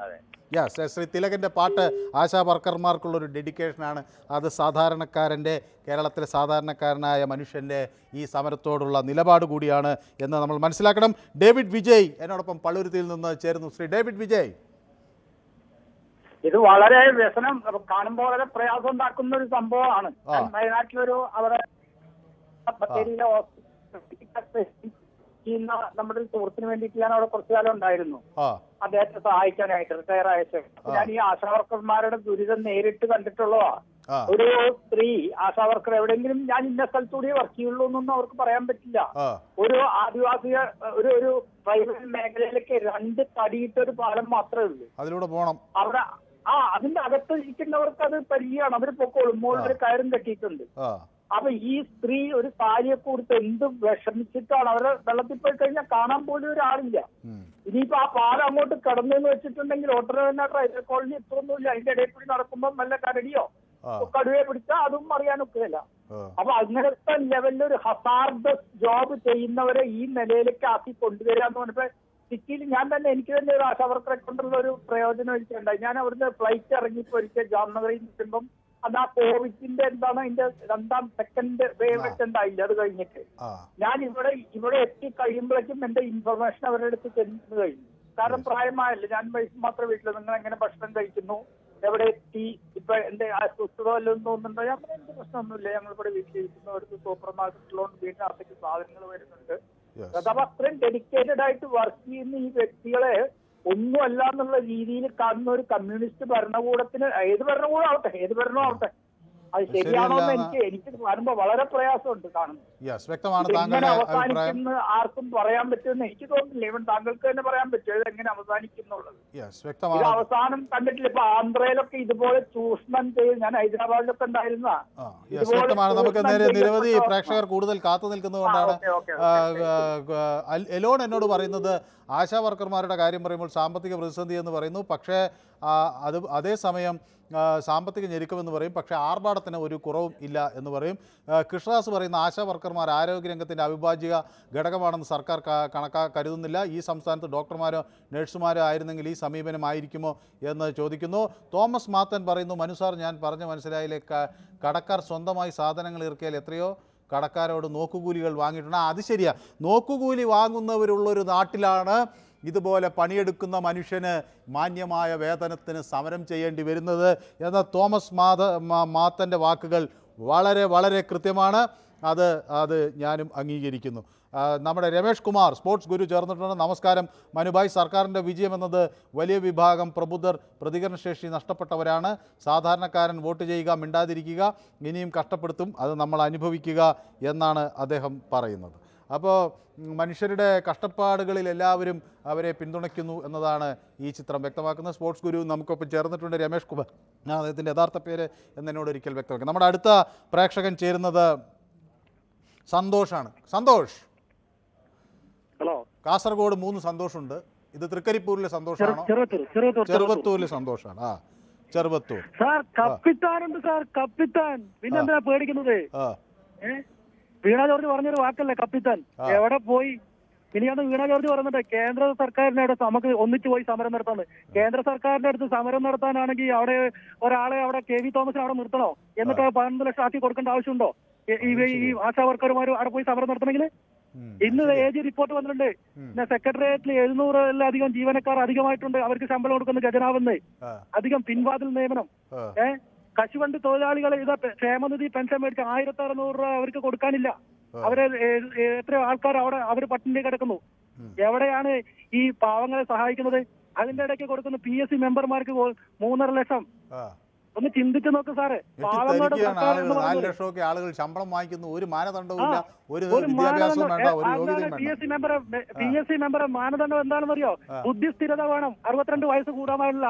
യെസ്, ശ്രീ തിലകൻ്റെ പാട്ട് ആശാ വർക്കർമാർക്കുള്ളൊരു ഡെഡിക്കേഷനാണ്. അത് സാധാരണക്കാരൻ്റെ, കേരളത്തിലെ സാധാരണക്കാരനായ മനുഷ്യൻ്റെ ഈ സമരത്തോടുള്ള നിലപാട് കൂടിയാണ് എന്ന് നമ്മൾ മനസ്സിലാക്കണം. ഡേവിഡ് വിജയ് എന്നോടൊപ്പം പള്ളുരുത്തിയിൽ നിന്ന് ചേരുന്നു. ശ്രീ ഡേവിഡ് വിജയ്, ഇത് വളരെ വ്യസനം കാണുമ്പോൾ വളരെ പ്രയാസം ഉണ്ടാക്കുന്ന ഒരു സംഭവമാണ്. വയനാട്ടിലൊരു അവിടെ ബത്തേരിയിലെ നമ്മുടെ ഒരു സുഹൃത്തിന് വേണ്ടിയിട്ട് ഞാൻ അവിടെ കുറച്ചു കാലം ഉണ്ടായിരുന്നു, അദ്ദേഹത്തെ സഹായിക്കാനായിട്ട് റിട്ടയർ ആയിട്ട്. ഞാൻ ഈ ആശാവർക്കർമാരുടെ ദുരിതം നേരിട്ട് കണ്ടിട്ടുള്ളതാ. ഒരു സ്ത്രീ ആശാവർക്കർ എവിടെയെങ്കിലും ഞാൻ ഇന്ന സ്ഥലത്തൂടെ വർക്ക് ചെയ്യുള്ളൂ എന്നൊന്നും അവർക്ക് പറയാൻ പറ്റില്ല. ഒരു ആദിവാസി ഒരു പ്രൈവറ്റ് മേഖലയിലേക്ക് 2 തടിയിട്ടൊരു പാലം മാത്രമേ ഉള്ളൂ, അതിലൂടെ പോകണം. അവിടെ അതിന്റെ അകത്ത് ഇരിക്കുന്നവർക്ക് അത് പരിചയമാണ്, അവർ പൊക്കോളും. മുകളിൽ കയറും കെട്ടിയിട്ടുണ്ട്. അപ്പൊ ഈ സ്ത്രീ ഒരു സാരിയെ കുറിച്ച് എന്ത് വിഷമിച്ചിട്ടാണ്. അവരെ വെള്ളത്തിൽ പോയി കഴിഞ്ഞാൽ കാണാൻ പോലും ഒരാളില്ല. ഇനിയിപ്പോ ആ പാലം അങ്ങോട്ട് കടന്നെന്ന് വെച്ചിട്ടുണ്ടെങ്കിൽ ഒട്ടനെ റൈൽവേ കോളനി എത്രയൊന്നുമില്ല. അതിന്റെ ഇടയിൽ കൂടി നടക്കുമ്പോൾ വല്ല കരടിയോ കടുവയെ പിടിച്ചാൽ അതും അറിയാനൊക്കെയല്ല. അപ്പൊ അങ്ങനത്തെ ലെവലിൽ ഒരു ഹസാർഡസ് ജോബ് ചെയ്യുന്നവരെ ഈ നിലയിലേക്ക് ആക്കി കൊണ്ടുവരാന്ന് പറഞ്ഞപ്പോ സിറ്റിയിൽ ഞാൻ തന്നെ എനിക്ക് തന്നെ ഒരു ആശാവർക്കറെ കൊണ്ടുള്ള ഒരു പ്രയോജനം എനിക്കുണ്ടായി. ഞാൻ അവിടുന്ന് ഫ്ലൈറ്റ് ഇറങ്ങിപ്പോ ഒരിക്കൽ ജാംനഗറിൽ നിൽക്കുമ്പം അത് ആ കോവിഡിന്റെ എന്താണ് അതിന്റെ 2ാം സെക്കൻഡ് വേവ് ഒക്കെ ഉണ്ടായില്ല. അത് കഴിഞ്ഞിട്ട് ഞാൻ ഇവിടെ എത്തി കഴിയുമ്പോഴേക്കും എന്റെ ഇൻഫർമേഷൻ അവരുടെ അടുത്ത് ചെന്ന് കഴിഞ്ഞു. കാരണം പ്രായമായല്ലേ, ഞാൻ മാത്രം വീട്ടിൽ നിങ്ങൾ എങ്ങനെ ഭക്ഷണം കഴിക്കുന്നു, എവിടെ എത്തി, ഇപ്പൊ എന്റെ അസ്വസ്ഥത വല്ലതും തോന്നുന്നുണ്ടോ? ഞാൻ എന്ത് പ്രശ്നമൊന്നുമില്ല, ഞങ്ങളിവിടെ വീട്ടിലിരിക്കുന്നവർക്ക് സൂപ്പർ മാർക്കറ്റിലോണ്ട് വീടിനകത്തേക്ക് സാധനങ്ങൾ വരുന്നുണ്ട്. അഥവാ അത്രയും ഡെഡിക്കേറ്റഡ് ആയിട്ട് വർക്ക് ചെയ്യുന്ന ഈ വ്യക്തികളെ ഒന്നുമല്ല എന്നുള്ള രീതിയിൽ കാണുന്ന ഒരു കമ്മ്യൂണിസ്റ്റ് ഭരണകൂടത്തിന്, ഏത് ഭരണകൂടം ആവട്ടെ, അത് ശരിയാണോ എന്ന് എനിക്ക് കാണുമ്പോ വളരെ പ്രയാസമുണ്ട് കാണുന്നത്. എങ്ങനെ അവസാനിക്കുന്ന ആർക്കും പറയാൻ പറ്റുമെന്ന് എനിക്ക് തോന്നുന്നില്ല. ഇവൻ താങ്കൾക്ക് തന്നെ പറയാൻ പറ്റും ഇത് എങ്ങനെ അവസാനിക്കുന്നുള്ളത്. ഇത് അവസാനം കണ്ടിട്ടില്ല. ഇപ്പൊ ആന്ധ്രയിലൊക്കെ ഇതുപോലെ ചൂഷണം ചെയ്ത്, ഞാൻ ഹൈദരാബാദിലൊക്കെ ഉണ്ടായിരുന്ന നമുക്ക് നിരവധി പ്രേക്ഷകർ കൂടുതൽ കാത്തു നിൽക്കുന്നതുകൊണ്ടാണ്. എലോൺ എന്നോട് പറയുന്നത് ആശാ വർക്കർമാരുടെ കാര്യം പറയുമ്പോൾ സാമ്പത്തിക പ്രതിസന്ധി എന്ന് പറയുന്നു, പക്ഷേ അതേസമയം സാമ്പത്തിക ഞെരുക്കമെന്ന് പറയും, പക്ഷേ ആർഭാടത്തിന് ഒരു കുറവും ഇല്ല എന്ന് പറയും. കൃഷ്ണദാസ് പറയുന്ന ആശാ വർക്കർമാർ ആരോഗ്യരംഗത്തിൻ്റെ അവിഭാജ്യ ഘടകമാണെന്ന് സർക്കാർ കരുതുന്നില്ല. ഈ സംസ്ഥാനത്ത് ഡോക്ടർമാരോ നഴ്സുമാരോ ആയിരുന്നെങ്കിൽ ഈ സമീപനമായിരിക്കുമോ എന്ന് ചോദിക്കുന്നു. തോമസ് മാത്തൻ പറയുന്നു, മനുസാർ ഞാൻ പറഞ്ഞ മനസ്സിലായില്ലേ, കടക്കാർ സ്വന്തമായി സാധനങ്ങൾ ഇറക്കിയാൽ എത്രയോ കടക്കാരോട് നോക്കുകൂലികൾ വാങ്ങിയിട്ടുണ്ട്. അത് ശരിയാ, നോക്കുകൂലി വാങ്ങുന്നവരുള്ളൊരു നാട്ടിലാണ് ഇതുപോലെ പണിയെടുക്കുന്ന മനുഷ്യന് മാന്യമായ വേതനത്തിന് സമരം ചെയ്യേണ്ടി വരുന്നത് എന്ന തോമസ് മാത്തൻ്റെ വാക്കുകൾ വളരെ വളരെ കൃത്യമാണ്. അത് ഞാനും അംഗീകരിക്കുന്നു. നമ്മുടെ രമേഷ് കുമാർ സ്പോർട്സ് ഗുരു ചേർന്നിട്ടുണ്ട്. നമസ്കാരം മനുഭായ്, സർക്കാരിൻ്റെ വിജയം എന്നത് വലിയ വിഭാഗം പ്രബുദ്ധർ പ്രതികരണശേഷി നഷ്ടപ്പെട്ടവരാണ്. സാധാരണക്കാരൻ വോട്ട് ചെയ്യുക, മിണ്ടാതിരിക്കുക, ഇനിയും കഷ്ടപ്പെടുത്തും, അത് നമ്മൾ അനുഭവിക്കുക എന്നാണ് അദ്ദേഹം പറയുന്നത്. അപ്പോൾ മനുഷ്യരുടെ കഷ്ടപ്പാടുകളിൽ എല്ലാവരും അവരെ പിന്തുണയ്ക്കുന്നു എന്നതാണ് ഈ ചിത്രം വ്യക്തമാക്കുന്നത്. സ്പോർട്സ് ഗുരു നമുക്കൊപ്പം ചേർന്നിട്ടുണ്ട് രമേഷ് കുമാർ, അദ്ദേഹത്തിൻ്റെ യഥാർത്ഥ പേര് എന്നോട് ഒരിക്കൽ വ്യക്തമാക്കി. നമ്മുടെ അടുത്ത പ്രേക്ഷകൻ ചേരുന്നത് സന്തോഷാണ്. സന്തോഷ്, ഹലോ. കാസർഗോഡ് 3 സന്തോഷുണ്ട്. ഇത് തൃക്കരിപ്പൂരിലെ സന്തോഷാണോ? ചെറുവത്തൂരിലെ സന്തോഷാണ്. ചെറുവത്തൂർ സാർ കപ്പിത്താനുണ്ട് സാർ, കപ്പിത്താൻ. പിന്നെന്തിനാ പേടിക്കുന്നത്? വീണ ജോർജ് പറഞ്ഞൊരു വാക്കല്ലേ കപ്പിത്താൻ, എവിടെ പോയി? ഇനിയാണ് വീണ ജോർജ് പറഞ്ഞിട്ട് കേന്ദ്ര സർക്കാരിന്റെ അടുത്ത് നമുക്ക് ഒന്നിച്ചു പോയി സമരം നടത്താന്ന്. കേന്ദ്ര സർക്കാരിന്റെ അടുത്ത് സമരം നടത്താനാണെങ്കിൽ അവിടെ ഒരാളെ അവിടെ KV തോമസിനെ അവിടെ നിർത്തണോ? എന്നിട്ട് 12 ലക്ഷം ആക്കി കൊടുക്കേണ്ട ആവശ്യമുണ്ടോ ഈ ആശാ വർക്കർമാർ അവിടെ പോയി സമരം നടത്തണമെങ്കിൽ? ഇന്ന് AG റിപ്പോർട്ട് വന്നിട്ടുണ്ട്, സെക്രട്ടേറിയറ്റിൽ 700-ലധികം ജീവനക്കാർ അധികമായിട്ടുണ്ട്, അവർക്ക് ശമ്പളം കൊടുക്കുന്ന ഖജനാവെന്ന്. അധികം പിൻവാതിൽ നിയമനം. കശുവണ്ടി തൊഴിലാളികൾ ഇത് ക്ഷേമനിധി പെൻഷൻ മേടിച്ച് 1600 രൂപ അവർക്ക് കൊടുക്കാനില്ല. അവരെ എത്രയോ ആൾക്കാർ അവിടെ അവര് പട്ടിണി കിടക്കുന്നു. എവിടെയാണ് ഈ പാവങ്ങളെ സഹായിക്കുന്നത്? അതിന്റെ ഇടയ്ക്ക് കൊടുക്കുന്ന PSC മെമ്പർമാർക്ക് 3.5 ലക്ഷം. ഒന്ന് ചിന്തിച്ചു നോക്ക് സാറേ. പാവങ്ങളുടെ 4 ലക്ഷമൊക്കെ ആളുകൾ ശമ്പളം വാങ്ങിക്കുന്നു, ഒരു മാനദണ്ഡവുമില്ല, ഒരു വിദ്യാഭ്യാസവും വേണ്ട, ഒരു യോഗ്യതയും വേണ്ട. PSC മെമ്പറെ മാനദണ്ഡം എന്താണെന്ന് അറിയോ? ബുദ്ധിസ്ഥിരത വേണം, 62 വയസ്സ് കൂടാൻ പാടില്ല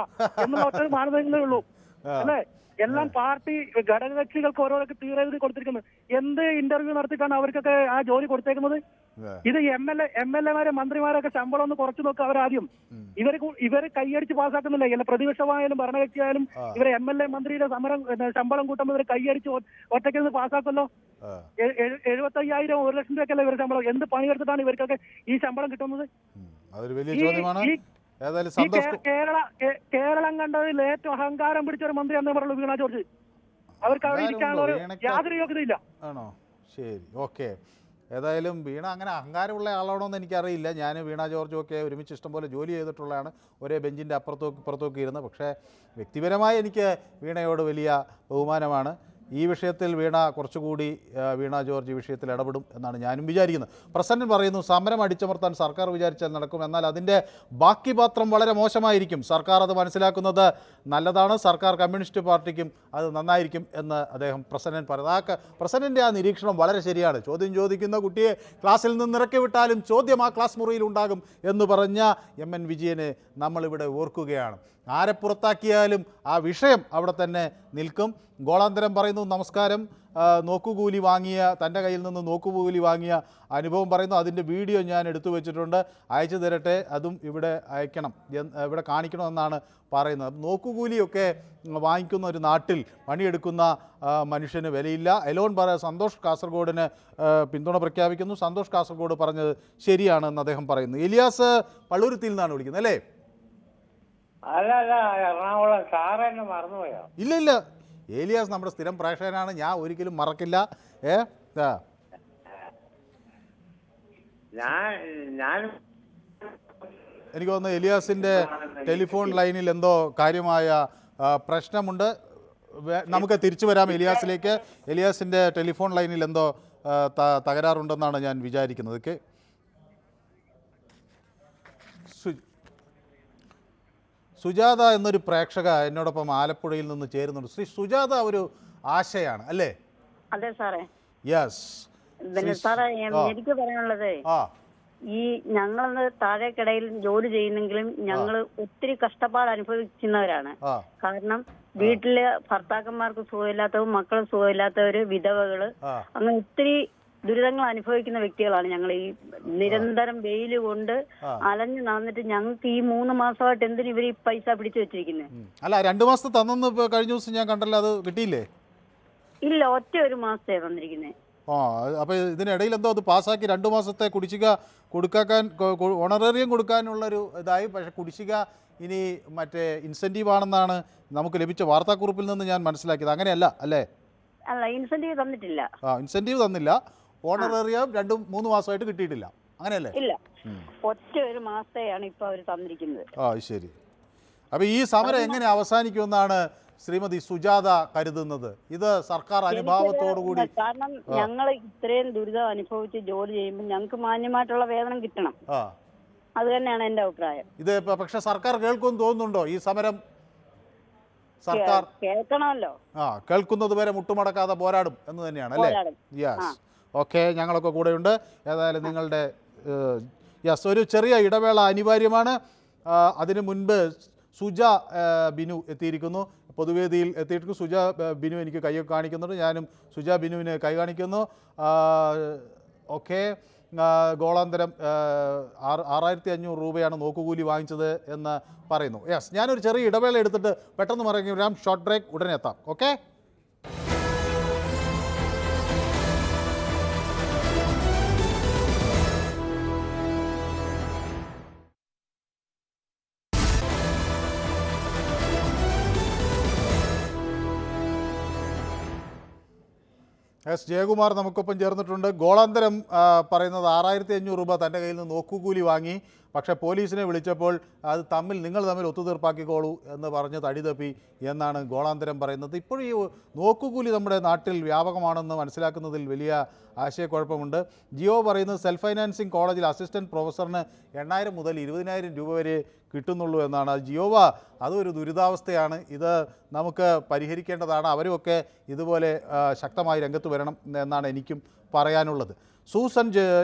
എന്നുള്ള ഒറ്റ മാനദണ്ഡങ്ങളേ ഉള്ളൂ അല്ലേ? എല്ലാം പാർട്ടി ഘടകകക്ഷികൾക്ക് ഓരോരൊക്കെ തീരെഴുതി കൊടുത്തിരിക്കുന്നു. എന്ത് ഇന്റർവ്യൂ നടത്തിയിട്ടാണ് അവർക്കൊക്കെ ആ ജോലി കൊടുത്തേക്കുന്നത്? ഇത് MLA-മാരെ മന്ത്രിമാരൊക്കെ ശമ്പളം ഒന്ന് കുറച്ചു നോക്കുക അവരാദ്യം. ഇവര് കൈയടിച്ച് പാസ്സാക്കുന്നില്ല. എല്ലാ പ്രതിപക്ഷമായാലും ഭരണകക്ഷിയായാലും ഇവരെ MLA മന്ത്രിയുടെ ശമ്പളം കൂട്ടുമ്പോൾ ഇവര് കൈയടിച്ച് ഒറ്റയ്ക്ക് പാസ്സാക്കുമല്ലോ. 75,000 1 ലക്ഷം രൂപയ്ക്കല്ല ഇവരുടെ ശമ്പളം. എന്ത് പണിയെടുത്തിട്ടാണ് ഇവർക്കൊക്കെ ഈ ശമ്പളം കിട്ടുന്നത്? ഏതായാലും ഈ കേരളം കണ്ടതിൽ ഏറ്റവും അഹങ്കാരം പിടിച്ച ഒരു മന്ത്രി എന്നേ പറയുള്ളൂ വീണ ജോർജ്. അവർക്ക് അവിടെ ഇരിക്കാനുള്ള യാതൊരു യോഗ്യതയില്ല. ആണോ? ശരി, ഓക്കെ. ഏതായാലും വീണ അങ്ങനെ അഹങ്കാരമുള്ള ആളാണോ എന്ന് എനിക്കറിയില്ല. ഞാൻ വീണ ജോർജും ഒക്കെ ഒരുമിച്ച് ഇഷ്ടംപോലെ ജോലി ചെയ്തിട്ടുള്ളതാണ്, ഒരേ ബെഞ്ചിൻ്റെ ഇപ്പുറത്തൊക്കെ ഇരുന്ന്. പക്ഷേ വ്യക്തിപരമായി എനിക്ക് വീണയോട് വലിയ ബഹുമാനമാണ്. ഈ വിഷയത്തിൽ വീണ കുറച്ചുകൂടി വീണ ജോർജ് ഈ വിഷയത്തിൽ ഇടപെടും എന്നാണ് ഞാനും വിചാരിക്കുന്നത്. പ്രസന്നൻ പറയുന്നു, സമരം അടിച്ചമർത്താൻ സർക്കാർ വിചാരിച്ചാൽ നടക്കും, എന്നാൽ അതിൻ്റെ ബാക്കി പാത്രം വളരെ മോശമായിരിക്കും. സർക്കാർ അത് മനസ്സിലാക്കുന്നത് നല്ലതാണ്. സർക്കാർ കമ്മ്യൂണിസ്റ്റ് പാർട്ടിക്കും അത് നന്നായിരിക്കും എന്ന് അദ്ദേഹം പ്രസന്നൻ പറയുന്നത്. പ്രസന്നൻ്റെ ആ നിരീക്ഷണം വളരെ ശരിയാണ്. ചോദ്യം ചോദിക്കുന്ന കുട്ടിയെ ക്ലാസ്സിൽ നിന്ന് ഇറക്കി വിട്ടാലും ചോദ്യം ആ ക്ലാസ് മുറിയിൽ ഉണ്ടാകും എന്ന് പറഞ്ഞ MN വിജയനെ നമ്മളിവിടെ ഓർക്കുകയാണ്. ആരെ പുറത്താക്കിയാലും ആ വിഷയം അവിടെ തന്നെ നിൽക്കും. ഗോളാന്തരം പറയുന്നു, നമസ്കാരം, നോക്കുകൂലി വാങ്ങിയ തൻ്റെ കയ്യിൽ നിന്ന് നോക്കുകൂലി വാങ്ങിയ അനുഭവം പറയുന്നു. അതിൻ്റെ വീഡിയോ ഞാൻ എടുത്തു വെച്ചിട്ടുണ്ട്, അയച്ചു തരട്ടെ, അതും ഇവിടെ അയക്കണം, ഇവിടെ കാണിക്കണമെന്നാണ് പറയുന്നത്. നോക്കുകൂലിയൊക്കെ വാങ്ങിക്കുന്ന ഒരു നാട്ടിൽ പണിയെടുക്കുന്ന മനുഷ്യന് വിലയില്ല. എലോൺ സന്തോഷ് കാസർഗോഡിന് പിന്തുണ പ്രഖ്യാപിക്കുന്നു. സന്തോഷ് കാസർഗോഡ് പറഞ്ഞത് ശരിയാണെന്ന് അദ്ദേഹം പറയുന്നു. ഇലിയാസ് പള്ളുരുത്തിയിൽ നിന്നാണ് വിളിക്കുന്നത് അല്ലേ? അല്ല എറണാകുളം. സാറെന്നെ മറന്നുപോയോ? ഇല്ല, ഏലിയാസ് നമ്മുടെ സ്ഥിരം പ്രേക്ഷകനാണ്, ഞാൻ ഒരിക്കലും മറക്കില്ല. എനിക്ക് തോന്നുന്നു എലിയാസിൻ്റെ ടെലിഫോൺ ലൈനിൽ എന്തോ കാര്യമായ പ്രശ്നമുണ്ട്. നമുക്ക് തിരിച്ചു വരാം എലിയാസിലേക്ക്. എലിയാസിൻ്റെ ടെലിഫോൺ ലൈനിൽ എന്തോ തകരാറുണ്ടെന്നാണ് ഞാൻ വിചാരിക്കുന്നത്. ഓക്കെ, സുജാത എന്നൊരു പ്രേക്ഷക എന്നോടൊപ്പം ആലപ്പുഴയിൽ നിന്ന് ചേരുന്നുണ്ട്. ശ്രീ സുജാത ഒരു ആശയാണ് അല്ലേ? അതെ സാറേ. യെസ് സാറേ, എനിക്ക് പറയാനുള്ളത്, ഈ ഞങ്ങളൊന്ന് താഴേക്കിടയിൽ ജോലി ചെയ്യുന്നെങ്കിലും ഞങ്ങൾ ഒത്തിരി കഷ്ടപ്പാട് അനുഭവിക്കുന്നവരാണ്. കാരണം വീട്ടില് ഭർത്താക്കന്മാർക്ക് സുഖമില്ലാത്തവരും മക്കൾ സുഖമില്ലാത്തവര്, വിധവകള്, അങ്ങനെ ഒത്തിരി ദുരിതങ്ങൾ അനുഭവിക്കുന്ന വ്യക്തികളാണ് ഞങ്ങൾ. ഈ നിരന്തരം വെയിൽ കൊണ്ട് അലഞ്ഞു നടന്നിട്ട് ഞങ്ങൾക്ക് ഈ 3 മാസമായിട്ട് എന്തിനു ഇവർ ഈ പൈസ പിടിച്ചു വെച്ചിരിക്കുന്നത്? അല്ല, 2 മാസത്തെ തന്നെന്ന് കഴിഞ്ഞ ദിവസം ഞാൻ കണ്ടല്ലോ, അത് കിട്ടിയില്ലേ? ഇല്ല, ഒറ്റ ഒരു മാസത്തെ തന്നിരിക്കുന്നത്. അപ്പൊ ഇതിനിടയിൽ എന്തോ അത് പാസ്സാക്കി 2 മാസത്തെ കുടിശ്ശിക കൊടുക്കാൻ, ഓണറേറിയം കൊടുക്കാനുള്ളൊരു ഇതായി. പക്ഷെ കുടിശ്ശിക ഇനി മറ്റേ ഇൻസെന്റീവ് ആണെന്നാണ് നമുക്ക് ലഭിച്ച വാർത്താക്കുറിപ്പിൽ നിന്ന് ഞാൻ മനസ്സിലാക്കിയത്. അങ്ങനെയല്ല അല്ലേ? അല്ല, ഇൻസെന്റീവ് തന്നിട്ടില്ല. ഇൻസെന്റീവ് തന്നില്ല. ഓണറേറിയം 2-3 മാസമായിട്ട് കിട്ടിയിട്ടില്ല, അങ്ങനെയല്ലേ? ഇല്ല, ഒറ്റ ഒരു മാസത്തെയാണ് ഇപ്പൊ അവർ തന്നിരിക്കുന്നത്. ശരി. അപ്പൊ ഈ സമരം എങ്ങനെ അവസാനിക്കുമെന്നാണ് ശ്രീമതി സുജാത കരുതുന്നത്? ഇത് സർക്കാർ അനുഭാവത്തോടുകൂടി, കാരണം ഞങ്ങൾ ഇത്രയും ദുരിതം അനുഭവിച്ച് ജോലി ചെയ്യുമ്പോൾ ഞങ്ങൾക്ക് മാന്യമായിട്ടുള്ള വേതനം കിട്ടണം. അത് തന്നെയാണ് എന്റെ അഭിപ്രായം. ഇത് പക്ഷെ സർക്കാർ കേൾക്കുമെന്ന് തോന്നുന്നുണ്ടോ ഈ സമരം? സർക്കാർ കേൾക്കണമല്ലോ. കേൾക്കുന്നത് വരെ മുട്ടുമടക്കാതെ പോരാടും എന്ന് തന്നെയാണ് അല്ലേ? യെസ്, ഓക്കെ, ഞങ്ങളൊക്കെ കൂടെയുണ്ട്. ഏതായാലും നിങ്ങളുടെ ഒരു ചെറിയ ഇടവേള അനിവാര്യമാണ്. അതിനു മുൻപ് സുജ ബിനു എത്തിയിരിക്കുന്നു, പൊതുവേദിയിൽ എത്തിയിരിക്കുന്നു. സുജ ബിനു എനിക്ക് കൈ കാണിക്കുന്നുണ്ട്, ഞാനും സുജ ബിനുവിന് കൈ കാണിക്കുന്നു. ഓക്കെ, ഗോളാന്തരം 6500 രൂപയാണ് നോക്കുകൂലി വാങ്ങിച്ചത് എന്ന് പറയുന്നു. യെസ്, ഞാനൊരു ചെറിയ ഇടവേള എടുത്തിട്ട് പെട്ടെന്ന് മറങ്ങി വരാം. ഷോർട്ട് ബ്രേക്ക്, ഉടനെ എത്താം. ഓക്കെ. ജയകുമാർ നമുക്കൊപ്പം ചേർന്നിട്ടുണ്ട്. ഗോളാന്തരം പറയുന്നത് 6500 രൂപ തൻ്റെ കയ്യിൽ നിന്ന് നോക്കുകൂലി വാങ്ങി. പക്ഷേ പോലീസിനെ വിളിച്ചപ്പോൾ അത് നിങ്ങൾ തമ്മിൽ ഒത്തുതീർപ്പാക്കിക്കോളൂ എന്ന് പറഞ്ഞ് തടി തപ്പി എന്നാണ് ഗോളാന്തരം പറയുന്നത്. ഇപ്പോഴും ഈ നോക്കുകൂലി നമ്മുടെ നാട്ടിൽ വ്യാപകമാണെന്ന് മനസ്സിലാക്കുന്നതിൽ വലിയ ആശയക്കുഴപ്പമുണ്ട്. ജിയോ പറയുന്നത് സെൽഫ് ഫൈനാൻസിങ് കോളേജിൽ അസിസ്റ്റൻറ്റ് പ്രൊഫസറിന് 8000 മുതൽ 20,000 രൂപ വരെ കിട്ടുന്നുള്ളൂ എന്നാണ്. ജിയോവ അതൊരു ദുരിതാവസ്ഥയാണ്. ഇത് നമുക്ക് പരിഹരിക്കേണ്ടതാണ്. അവരുമൊക്കെ ഇതുപോലെ ശക്തമായി രംഗത്ത് വരണം എന്നാണ് എനിക്കും പറയാനുള്ളത്. സൂസൻ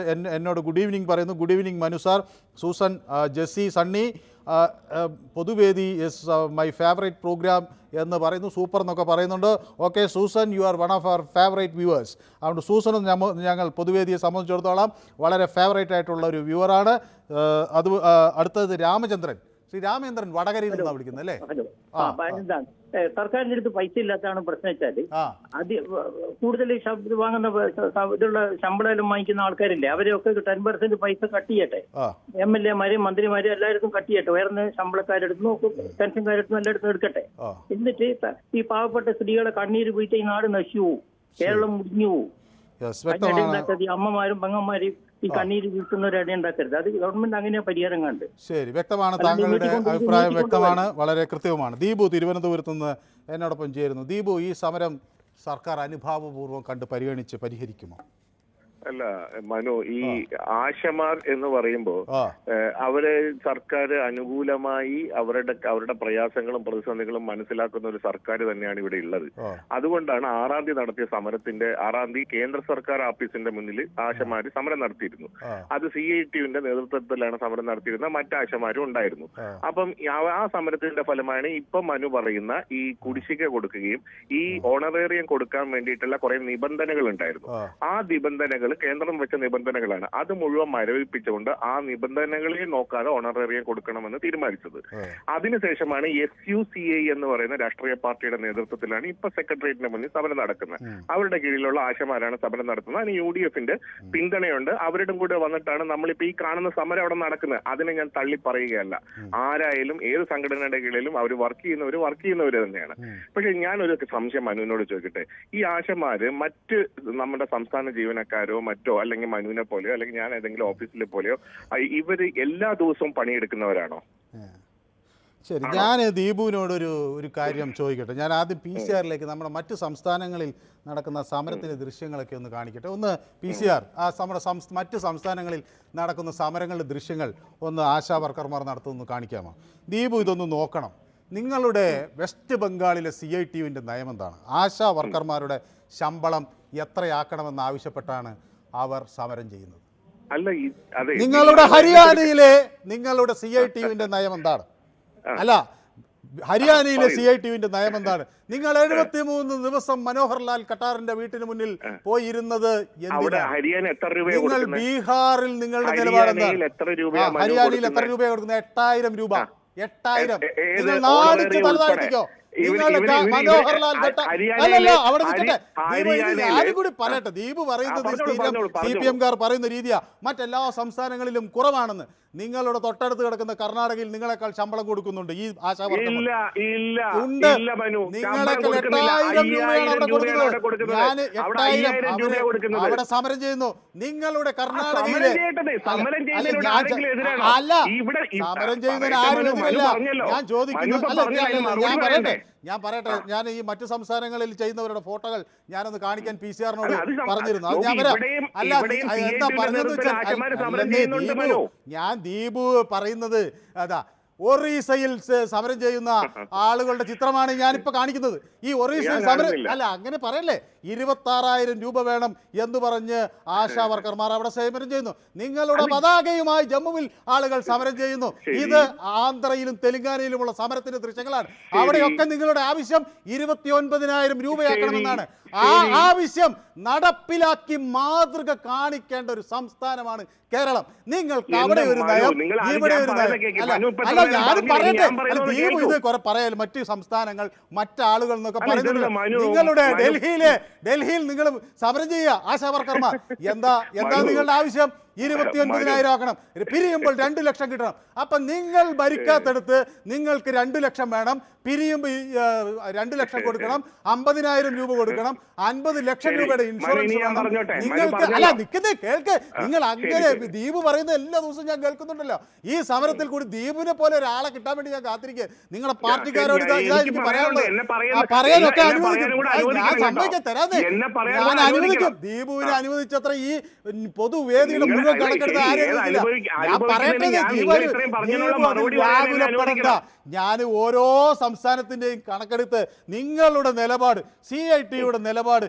എന്നോട് ഗുഡ് ഈവനിങ് പറയുന്നു. Good evening Manu sir. Susan, Jessie, Sunny, Pothuvedi is my favourite program എന്ന് പറയുന്നു. സൂപ്പർ എന്നൊക്കെ പറയുന്നുണ്ട്. Okay Susan, you are one of our favourite viewers. അതുകൊണ്ട് സൂസനും ഞങ്ങൾ പൊതുവേദിയെ സംബന്ധിച്ചിടത്തോളം വളരെ ഫേവറേറ്റ് ആയിട്ടുള്ള ഒരു വ്യൂവറാണ്. അടുത്തത് രാമചന്ദ്രൻ. ശ്രീ രാമേന്ദ്രൻ വടകരയിൽ നിന്നാണ് വിളിക്കുന്നത് അല്ലേ? ഹലോ. എന്താണ് സർക്കാരിന്റെ അടുത്ത് പൈസ ഇല്ലാത്തതാണ് പ്രശ്നം വെച്ചാല് കൂടുതൽ വാങ്ങുന്ന ഇതുള്ള ശമ്പളം വാങ്ങിക്കുന്ന ആൾക്കാരില്ലേ, അവരെയൊക്കെ 10% പൈസ കട്ട് ചെയ്യട്ടെ. MLA മാരെയും മന്ത്രിമാരെയും എല്ലായിടത്തും കട്ട് ചെയ്യട്ടെ. വേറെ ശമ്പളക്കാരെടുത്തും പെൻഷൻകാരെടുത്തും എല്ലായിടത്തും എടുക്കട്ടെ. എന്നിട്ട് ഈ പാവപ്പെട്ട സ്ത്രീകളെ കണ്ണീര് പോയിട്ട് ഈ നാട് നശിച്ചു പോവും, കേരളം മുടിഞ്ഞു പോവും. ഈ അമ്മമാരും പെങ്ങന്മാരും ഈ കണ്ണീര് വീഴ്ത്തുന്നവരടി ഉണ്ടാക്കരുത്. അത് ഗവൺമെന്റ് അങ്ങനെ പരിഹാരം കണ്ട്. ശരി, വ്യക്തമാണ്, താങ്കളുടെ അഭിപ്രായം വ്യക്തമാണ്, വളരെ കൃത്യവുമാണ്. ദീപു തിരുവനന്തപുരത്ത് നിന്ന് എന്നോടൊപ്പം ചേരുന്നു. ദീപു, ഈ സമരം സർക്കാർ അനുഭാവപൂർവ്വം കണ്ട് പരിഗണിച്ച് പരിഹരിക്കുമോ? അല്ല മനു, ഈ ആശമാർ എന്ന് പറയുമ്പോൾ അവരെ സർക്കാർ അനുകൂലമായി അവരുടെ പ്രയാസങ്ങളും പ്രതിസന്ധികളും മനസ്സിലാക്കുന്ന ഒരു സർക്കാർ തന്നെയാണ് ഇവിടെ ഉള്ളത്. അതുകൊണ്ടാണ് 6-ാം തീയതി നടത്തിയ സമരത്തിന്റെ 6-ാം തീയതി കേന്ദ്ര സർക്കാർ ഓഫീസിന്റെ മുന്നിൽ ആശമാര് സമരം നടത്തിയിരുന്നു. അത് CITUവിന്റെ നേതൃത്വത്തിലാണ് സമരം നടത്തിയിരുന്നത്. മറ്റ് ആശമാരും ഉണ്ടായിരുന്നു. അപ്പം ആ സമരത്തിന്റെ ഫലമാണ് ഇപ്പം മനു പറയുന്ന ഈ കുടിശ്ശിക കൊടുക്കുകയും ഈ ഓണറേറിയം കൊടുക്കാൻ വേണ്ടിയിട്ടുള്ള കുറെ നിബന്ധനകൾ ഉണ്ടായിരുന്നു. ആ നിബന്ധനകൾ കേന്ദ്രം വെച്ച നിബന്ധനകളാണ്. അത് മുഴുവൻ മരവിപ്പിച്ചുകൊണ്ട് ആ നിബന്ധനകളെ നോക്കാതെ ഓണറേറിയം കൊടുക്കണമെന്ന് തീരുമാനിച്ചത്. അതിനുശേഷമാണ് SUCI എന്ന് പറയുന്ന രാഷ്ട്രീയ പാർട്ടിയുടെ നേതൃത്വത്തിലാണ് ഇപ്പൊ സെക്രട്ടേറിയറ്റിന് മുന്നിൽ സമരം നടക്കുന്നത്. അവരുടെ കീഴിലുള്ള ആശമാരാണ് സമരം നടത്തുന്നത്. അതിന് UDFന്റെ പിന്തുണയുണ്ട്. അവരുടെ കൂടെ വന്നിട്ടാണ് നമ്മളിപ്പോ ഈ കാണുന്ന സമരം അവിടെ നടക്കുന്നത്. അതിനെ ഞാൻ തള്ളി പറയുകയല്ല. ആരായാലും ഏത് സംഘടനയുടെ കീഴിലും അവർ വർക്ക് ചെയ്യുന്നവർ തന്നെയാണ്. പക്ഷെ ഞാനൊരു സംശയം മനുവിനോട് ചോദിക്കട്ടെ. ഈ ആശമാര് മറ്റ് നമ്മുടെ സംസ്ഥാന ജീവനക്കാരോ മറ്റോ അല്ലെങ്കിൽ മനുവിനെ പോലെയോ അല്ലെങ്കിൽ ഞാൻ ഏതെങ്കിലും ഓഫീസിലെ പോലെയോ ഇവര് എല്ലാ ദിവസവും പണിയെടുക്കുന്നവരാണോ? ശരി, ഞാൻ ദീപുവിനോട് ഒരു കാര്യം ചോദിക്കട്ടെ. ഞാൻ ആദ്യം PCR നമ്മുടെ മറ്റ് സംസ്ഥാനങ്ങളിൽ നടക്കുന്ന സമരത്തിൻ്റെ ദൃശ്യങ്ങളൊക്കെ ഒന്ന് കാണിക്കട്ടെ. ഒന്ന് PCR മറ്റ് സംസ്ഥാനങ്ങളിൽ നടക്കുന്ന സമരങ്ങളുടെ ദൃശ്യങ്ങൾ ഒന്ന് ആശാ വർക്കർമാർ നടത്തുമെന്ന് കാണിക്കാമോ? ദീപു ഇതൊന്ന് നോക്കണം. നിങ്ങളുടെ വെസ്റ്റ് ബംഗാളിലെ CITUവിൻ്റെ നയം എന്താണ്? ആശാ വർക്കർമാരുടെ ശമ്പളം എത്രയാക്കണമെന്ന് ആവശ്യപ്പെട്ടാണ് അവർ സമരം ചെയ്യുന്നത്. നിങ്ങളുടെ ഹരിയാനയിലെ നിങ്ങളുടെ CITUവിൻ്റെ നയം എന്താണ്? അല്ല, ഹരിയാനയിലെ CITUവിൻ്റെ നയം എന്താണ്? നിങ്ങൾ 73 ദിവസം മനോഹർലാൽ ഖട്ടാറിന്റെ വീട്ടിന് മുന്നിൽ പോയിരുന്നത് നിങ്ങൾ ബീഹാറിൽ നിങ്ങളുടെ നിലപാട് എന്താണ്? ഹരിയാനയിൽ എത്ര രൂപ കൊടുക്കുന്നത്? 8000 രൂപ. 8000. നിങ്ങൾ നാടിച്ച് തലതാഴ്ത്തിക്കോ. മനോഹർലാൽ അല്ലല്ല, അവിടെ നിൽക്കട്ടെ. ആരും കൂടി പറയട്ടെ. ദീപ് പറയുന്നത് CPM-കാർ പറയുന്ന രീതിയാ മറ്റെല്ലാ സംസ്ഥാനങ്ങളിലും കുറവാണെന്ന്. നിങ്ങളുടെ തൊട്ടടുത്ത് കിടക്കുന്ന കർണാടകയിൽ നിങ്ങളെക്കാൾ ശമ്പളം കൊടുക്കുന്നുണ്ട് ഈ ആശാ വർക്കർമാർ. നിങ്ങളെക്കാൾ 8000 രൂപയാണ് അവിടെ കൊടുക്കുന്നത്. ഞാൻ 8000 അവിടെ സമരം ചെയ്യുന്നു. നിങ്ങളുടെ കർണാടകയിലെ അല്ല, സമരം ചെയ്യുന്നതിന് ആരും എതിരല്ല. ഞാൻ ചോദിക്കുന്നു, ഞാൻ പറയട്ടെ, ഞാൻ ഈ മറ്റു സംസ്ഥാനങ്ങളിൽ ചെയ്യുന്നവരുടെ ഫോട്ടോകൾ ഞാനൊന്ന് കാണിക്കാൻ PCR-നോട് പറഞ്ഞിരുന്നു. അത് ഞാൻ പറയാം. അല്ല, എന്താ പറഞ്ഞതെന്ന് വെച്ചാൽ ഞാൻ ദീപു പറയുന്നത് അതാ, ഒറീസയിൽ സമരം ചെയ്യുന്ന ആളുകളുടെ ചിത്രമാണ് ഞാനിപ്പോ കാണിക്കുന്നത്. ഈ ഒറീസയിൽ സമരം അല്ല, അങ്ങനെ പറയല്ലേ. 26,000 രൂപ വേണം എന്ന് പറഞ്ഞ് ആശാ വർക്കർമാർ അവിടെ സമരം ചെയ്യുന്നു. നിങ്ങളുടെ പതാകയുമായി ജമ്മുവിൽ ആളുകൾ സമരം ചെയ്യുന്നു. ഇത് ആന്ധ്രയിലും തെലങ്കാനയിലുമുള്ള സമരത്തിന്റെ ദൃശ്യങ്ങളാണ്. അവിടെയൊക്കെ നിങ്ങളുടെ ആവശ്യം 29,000 രൂപയാക്കണമെന്നാണ്. ആ ആവശ്യം നടപ്പിലാക്കി മാതൃക കാണിക്കേണ്ട ഒരു സംസ്ഥാനമാണ് കേരളം. നിങ്ങൾക്ക് അവിടെ ഒരു നയം, ഇവിടെ ഒരു നയം. അല്ല, ഞാൻ പറയട്ടെ, ദീപു ഇത് കുറെ പറയാലും മറ്റ് സംസ്ഥാനങ്ങൾ മറ്റാളുകൾ എന്നൊക്കെ പറയുന്നുണ്ട്. നിങ്ങളുടെ ഡൽഹിയിൽ നിങ്ങൾ സമരം ചെയ്യുക ആശാ വർക്കർമാർ. എന്താ നിങ്ങളുടെ ആവശ്യം? 29,000 ആക്കണം. പിരിയുമ്പോൾ 2 ലക്ഷം കിട്ടണം. അപ്പം നിങ്ങൾ ഭരിക്കാത്തടുത്ത് നിങ്ങൾക്ക് 2 ലക്ഷം വേണം. പിരിയുമ്പോൾ 2 ലക്ഷം കൊടുക്കണം, 50,000 രൂപ കൊടുക്കണം, 50 ലക്ഷം രൂപയുടെ ഇൻഷുറൻസ് വേണം. നിങ്ങൾക്ക് അല്ല നിൽക്കുന്നേ കേൾക്ക്. നിങ്ങൾ അങ്ങനെ ദീപ് പറയുന്ന എല്ലാ ദിവസവും ഞാൻ കേൾക്കുന്നുണ്ടല്ലോ. ഈ സമരത്തിൽ കൂടി ദീപിനെ പോലെ ഒരാളെ കിട്ടാൻ വേണ്ടി ഞാൻ കാത്തിരിക്കുക. നിങ്ങളുടെ പാർട്ടിക്കാരോട് എനിക്ക് പറയാനുള്ളത് പറയാനൊക്കെ അനുവദിക്കും. ഞാൻ സമ്മതിക്കാൻ തരാതെ ഞാൻ അനുവദിക്കും. ദീപുവിനെ അനുവദിച്ചത്ര ഈ പൊതുവേദിയുടെ മുഴുവൻ കണക്കെടുത്ത് ആരും ഞാൻ പറയട്ടെ. രാഹുലപ്പെടണ്ട. ഞാൻ ഓരോ സംസ്ഥാനത്തിന്റെയും കണക്കെടുത്ത് നിങ്ങളുടെ നിലപാട്, CITUയുടെ നിലപാട്,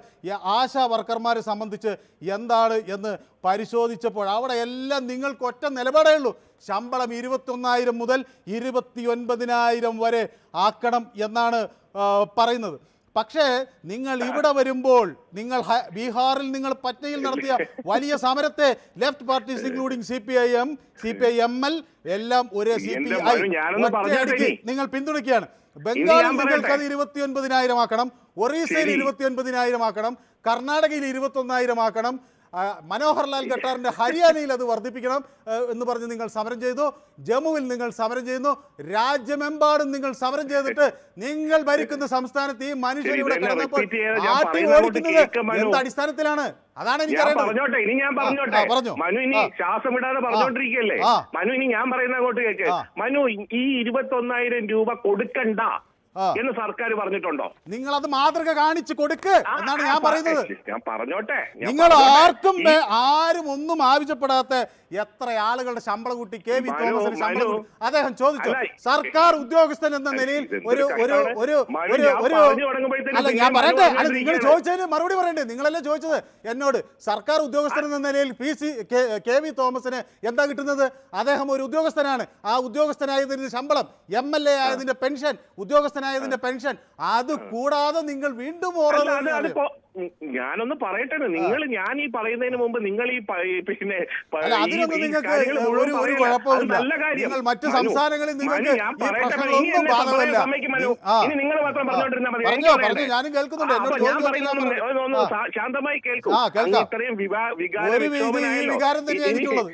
ആശാ വർക്കർമാരെ സംബന്ധിച്ച് എന്താണ് എന്ന് പരിശോധിച്ചപ്പോൾ അവിടെ എല്ലാം നിങ്ങൾക്ക് ഒറ്റ നിലപാടേ ഉള്ളൂ. ശമ്പളം 21,000 മുതൽ 29,000 വരെ ആക്കണം എന്നാണ് പറയുന്നത്. പക്ഷേ നിങ്ങൾ ഇവിടെ വരുമ്പോൾ നിങ്ങൾ ബീഹാറിൽ നിങ്ങൾ പറ്റ്നയിൽ നടത്തിയ വലിയ സമരത്തെ ലെഫ്റ്റ് പാർട്ടീസ് ഇൻക്ലൂഡിംഗ് CPI-ML എല്ലാം ഒരേ CPI നിങ്ങൾ പിന്തുണയ്ക്കുകയാണ്. ബംഗാളിൽ നിങ്ങൾക്ക് അത് 29,000 ആക്കണം, ഒറീസയിൽ 29,000 ആക്കണം, കർണാടകയിൽ 21,000 ആക്കണം, മനോഹർ ലാൽ ഖട്ടാറിന്റെ ഹരിയാനയിൽ അത് വർദ്ധിപ്പിക്കണം എന്ന് പറഞ്ഞ് നിങ്ങൾ സമരം ചെയ്തു. ജമ്മുവിൽ നിങ്ങൾ സമരം ചെയ്യുന്നു. രാജ്യമെമ്പാടും നിങ്ങൾ സമരം ചെയ്തിട്ട് നിങ്ങൾ ഭരിക്കുന്ന സംസ്ഥാനത്ത് ഈ മനുഷ്യർ ഇവിടെ കിടന്നപ്പോൾ ആട്ടി ഓടിക്കുന്നത് എന്ത് അടിസ്ഥാനത്തിലാണ്? അതാണ് എനിക്ക് പറഞ്ഞോട്ടെ. ഇനി ഞാൻ പറഞ്ഞോട്ടെ. മനു ഇനി ശ്വാസം വിടാതെ പറഞ്ഞോണ്ടിരിക്കല്ലേ. മനു ഇനി ഞാൻ പറയുന്ന അങ്ങോട്ട് കേൾക്ക്. മനു ഈ 21,000 രൂപ കൊടുക്കണ്ട എന്ന് സർക്കാർ പറഞ്ഞിട്ടുണ്ടോ? നിങ്ങൾ അത് മാതൃക കാണിച്ചു കൊടുക്ക് എന്നാണ് ഞാൻ പറയുന്നത്. ഞാൻ പറഞ്ഞോട്ടെ. നിങ്ങൾ ആരും ഒന്നും ആവശ്യപ്പെടാത്ത എത്ര ആളുകളുടെ ശമ്പളം കൂട്ടി KV തോമസിന് ശമ്പളം കൂട്ടി അദ്ദേഹം ചോദിച്ചു. സർക്കാർ ഉദ്യോഗസ്ഥൻ എന്ന നിലയിൽ അല്ല ഞാൻ പറയട്ടെ, അല്ല നിങ്ങൾ ചോദിച്ചതിന് മറുപടി പറയണ്ടേ? നിങ്ങളല്ലേ ചോദിച്ചത് എന്നോട്. സർക്കാർ ഉദ്യോഗസ്ഥൻ എന്ന നിലയിൽ KV തോമസിന് എന്താ കിട്ടുന്നത്? അദ്ദേഹം ഒരു ഉദ്യോഗസ്ഥനാണ്. ആ ഉദ്യോഗസ്ഥനായതിന്റെ ശമ്പളം, MLA ആയതിന്റെ പെൻഷൻ, ഉദ്യോഗസ്ഥനായതിന്റെ പെൻഷൻ, അത് കൂടാതെ നിങ്ങൾ വീണ്ടും ഞാനൊന്ന് പറയട്ടെ. ഞാൻ ഈ പറയുന്നതിന് മുമ്പ് നിങ്ങൾ ഈ പിന്നെ അതിനൊന്നും നിങ്ങൾക്ക് ഒരു കുഴപ്പമില്ല. നിങ്ങൾ മറ്റു സംസ്ഥാനങ്ങളിൽ നിങ്ങൾക്ക് ഈ പ്രശ്നങ്ങളൊന്നും ബാധകമല്ല. ഇനി നിങ്ങൾ മാത്രം പറഞ്ഞോണ്ടിരുന്നാൽ മതി. പറഞ്ഞു ഞാനും കേൾക്കുന്നുണ്ട്. ശാന്തമായി കേൾക്കും. ഇത്രയും വികാരം തന്നെയാണ് എനിക്കുള്ളത്.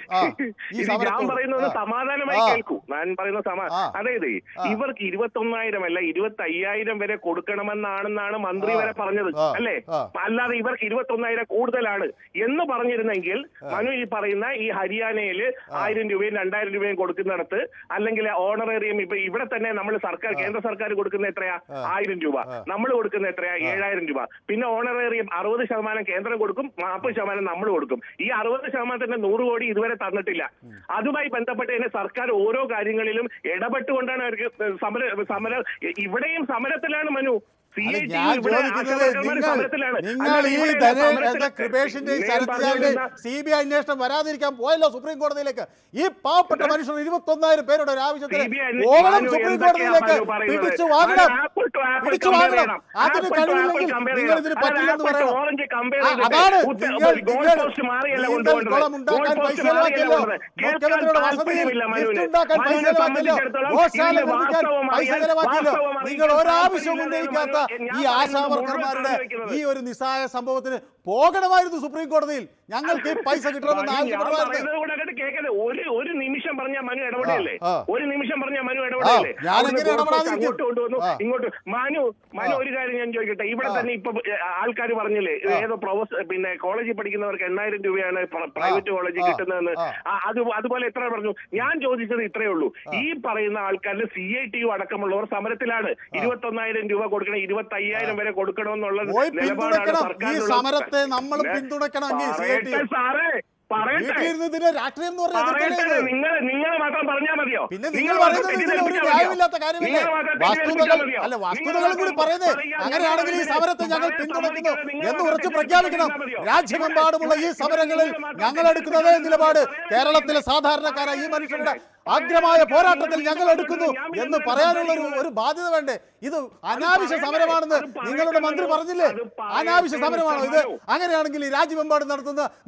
ഞാൻ പറയുന്നത് സമാധാനമായി കേൾക്കൂ. ഞാൻ പറയുന്ന അതായത് ഇവർക്ക് 21,000 അല്ല 25,000 വരെ കൊടുക്കണമെന്നാണെന്നാണ് മന്ത്രി വരെ പറഞ്ഞത് അല്ലേ? അല്ലാതെ ഇവർക്ക് 21,000 കൂടുതലാണ് എന്ന് പറഞ്ഞിരുന്നെങ്കിൽ മനു ഈ പറയുന്ന ഈ ഹരിയാനയിൽ 1,000 രൂപയും 2,000 രൂപയും കൊടുക്കുന്നിടത്ത്, അല്ലെങ്കിൽ ഓണറേറിയം ഇപ്പൊ ഇവിടെ തന്നെ നമ്മൾ കേന്ദ്ര സർക്കാർ കൊടുക്കുന്ന എത്രയാ? 1,000 രൂപ. നമ്മൾ കൊടുക്കുന്ന എത്രയാ? 7,000 രൂപ. പിന്നെ ഓണറേറിയം 60% കേന്ദ്രം കൊടുക്കും, 40% നമ്മൾ കൊടുക്കും. ഈ 60% 100 കോടി ഇതുവരെ തന്നിട്ടില്ല. അതുമായി ബന്ധപ്പെട്ട് തന്നെ സർക്കാർ ഓരോ കാര്യങ്ങളിലും ഇടപെട്ടുകൊണ്ടാണ് അവർക്ക് സമരം ഇവിടെയും സമരത്തിലാണ് മനു. നിങ്ങൾ ഈ കൃപേഷിന്റെ CBI അന്വേഷണം വരാതിരിക്കാൻ പോയല്ലോ സുപ്രീം കോടതിയിലേക്ക്. ഈ പാവപ്പെട്ട മനുഷ്യർ 21,000 പേരുടെ ഒരു ആവശ്യത്തിന് പോകണം സുപ്രീം കോടതിയിലേക്ക്. പിടിച്ചു വാങ്ങണം. അതിന് കഴിവില്ലെങ്കിൽ നിങ്ങൾ ഇതിന് പറ്റില്ലെന്ന് പറയണം. അതാണ് കുളം ഉണ്ടാക്കാൻ പൈസ ചെലവാക്കിയല്ലോ, മുഖ്യമന്ത്രിയുടെ വസതിയിൽ ലിഫ്റ്റ് ഉണ്ടാക്കാൻ പൈസ ചെലവാക്കിയല്ലോ, ഗോശാല നിർമ്മിക്കാൻ പൈസ ചെലവാക്കിയല്ലോ. നിങ്ങൾ ഒരാവശ്യവും ഉന്നയിക്കാത്ത ഈ ആശാവർക്കർമാരുടെ ഈ ഒരു നിസ്സായ സംഭവത്തിന് പോകണമായിരുന്നു സുപ്രീം കോടതിയിൽ. ഞങ്ങൾക്ക് പൈസ കിട്ടണമെന്ന് ഒരു നിമിഷം പറഞ്ഞാൽ മനു ഇടപെടല്ലേ? ഒരു നിമിഷം പറഞ്ഞാൽ മനു ഇടപെടല്ലേ? ഇങ്ങോട്ട് മനു ഒരു കാര്യം ഞാൻ ചോദിക്കട്ടെ. ഇവിടെ തന്നെ ഇപ്പൊ ആൾക്കാർ പറഞ്ഞില്ലേ, ഏതോ പിന്നെ കോളേജിൽ പഠിക്കുന്നവർക്ക് 8,000 രൂപയാണ് പ്രൈവറ്റ് കോളേജിൽ കിട്ടുന്നതെന്ന്. അതുപോലെ എത്ര പറഞ്ഞു? ഞാൻ ചോദിച്ചത് ഇത്രയേ ഉള്ളൂ. ഈ പറയുന്ന ആൾക്കാരിൽ CITU അടക്കമുള്ളവർ സമരത്തിലാണ്. 21,000 രൂപ കൊടുക്കണം, 25,000 വരെ കൊടുക്കണമെന്നുള്ള നിലപാടാണ് സർക്കാർ. സമരത്തെ നമ്മൾ പിന്തുണയ്ക്കണമെങ്കിൽ നിങ്ങൾ മാത്രം പറഞ്ഞാൽ മതിയോ? പിന്നെ നിങ്ങൾ പറയുന്നത് ഒരു ന്യായമില്ലാത്ത കാര്യമല്ലേ? വസ്തുതകൾ കൂടി പറയുന്നത്. അങ്ങനെയാണെങ്കിൽ ഈ സമരത്തെ ഞങ്ങൾ പിന്തുണയ്ക്കുന്നു എന്ന് ഉറച്ചു പ്രഖ്യാപിക്കണം. രാജ്യമെമ്പാടുമുള്ള ഈ സമരങ്ങളിൽ ഞങ്ങൾ എടുക്കുന്നതേ നിലപാട് കേരളത്തിലെ സാധാരണക്കാരായ ഈ മനുഷ്യരുടെ അഗ്രമായ പോരാട്ടത്തിൽ ഞങ്ങൾ എടുക്കുന്നു എന്ന് പറയാനുള്ള ഒരു ബാധ്യത വേണ്ടേ? ഇത് അനാവശ്യ സമരമാണെന്ന് നിങ്ങളുടെ മന്ത്രി പറഞ്ഞില്ലേ? അനാവശ്യ സമരമാണോ ഇത്? അങ്ങനെയാണെങ്കിൽ ഈ രാജ്യമെമ്പാടും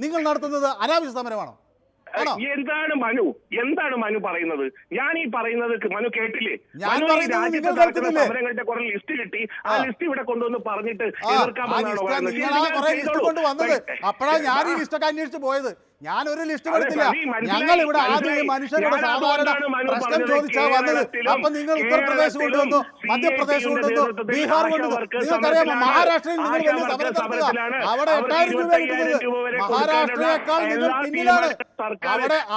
നിങ്ങൾ നടത്തുന്നത് അനാവശ്യ സമരമാണോ? എന്താണ് മനു പറയുന്നത്? ഞാൻ ഈ പറയുന്നത് മനു കേട്ടില്ലേ? സമരങ്ങളുടെ കുറെ ലിസ്റ്റ് കിട്ടി. ആ ലിസ്റ്റ് ഇവിടെ കൊണ്ടുവന്ന് പറഞ്ഞിട്ട് എതിർക്കാമെന്നാണോ വന്നത്? അപ്പോഴാണ് ഞാൻ ഈ ലിസ്റ്റൊക്കെ അന്വേഷിച്ച് പോയത്. ഞാനൊരു ലിസ്റ്റ് കൊടുത്തില്ല. ഞങ്ങൾ ഇവിടെ ആദ്യം മനുഷ്യരുടെ സാധാരണ പ്രശ്നം ചോദിച്ചാ വന്നത്. അപ്പൊ നിങ്ങൾ ഉത്തർപ്രദേശ് കൊണ്ടുവന്നു, മധ്യപ്രദേശ് കൊണ്ടുവന്നു, ബീഹാർ കൊണ്ടുവന്നു. നിങ്ങൾക്കറിയാമോ മഹാരാഷ്ട്രയിൽ നിങ്ങൾ വലിയ സമരം നടത്തുക. അവിടെ 8,000 രൂപ കിട്ടുന്നത്. മഹാരാഷ്ട്രയേക്കാൾ നിങ്ങൾ പിന്നിലാണ്.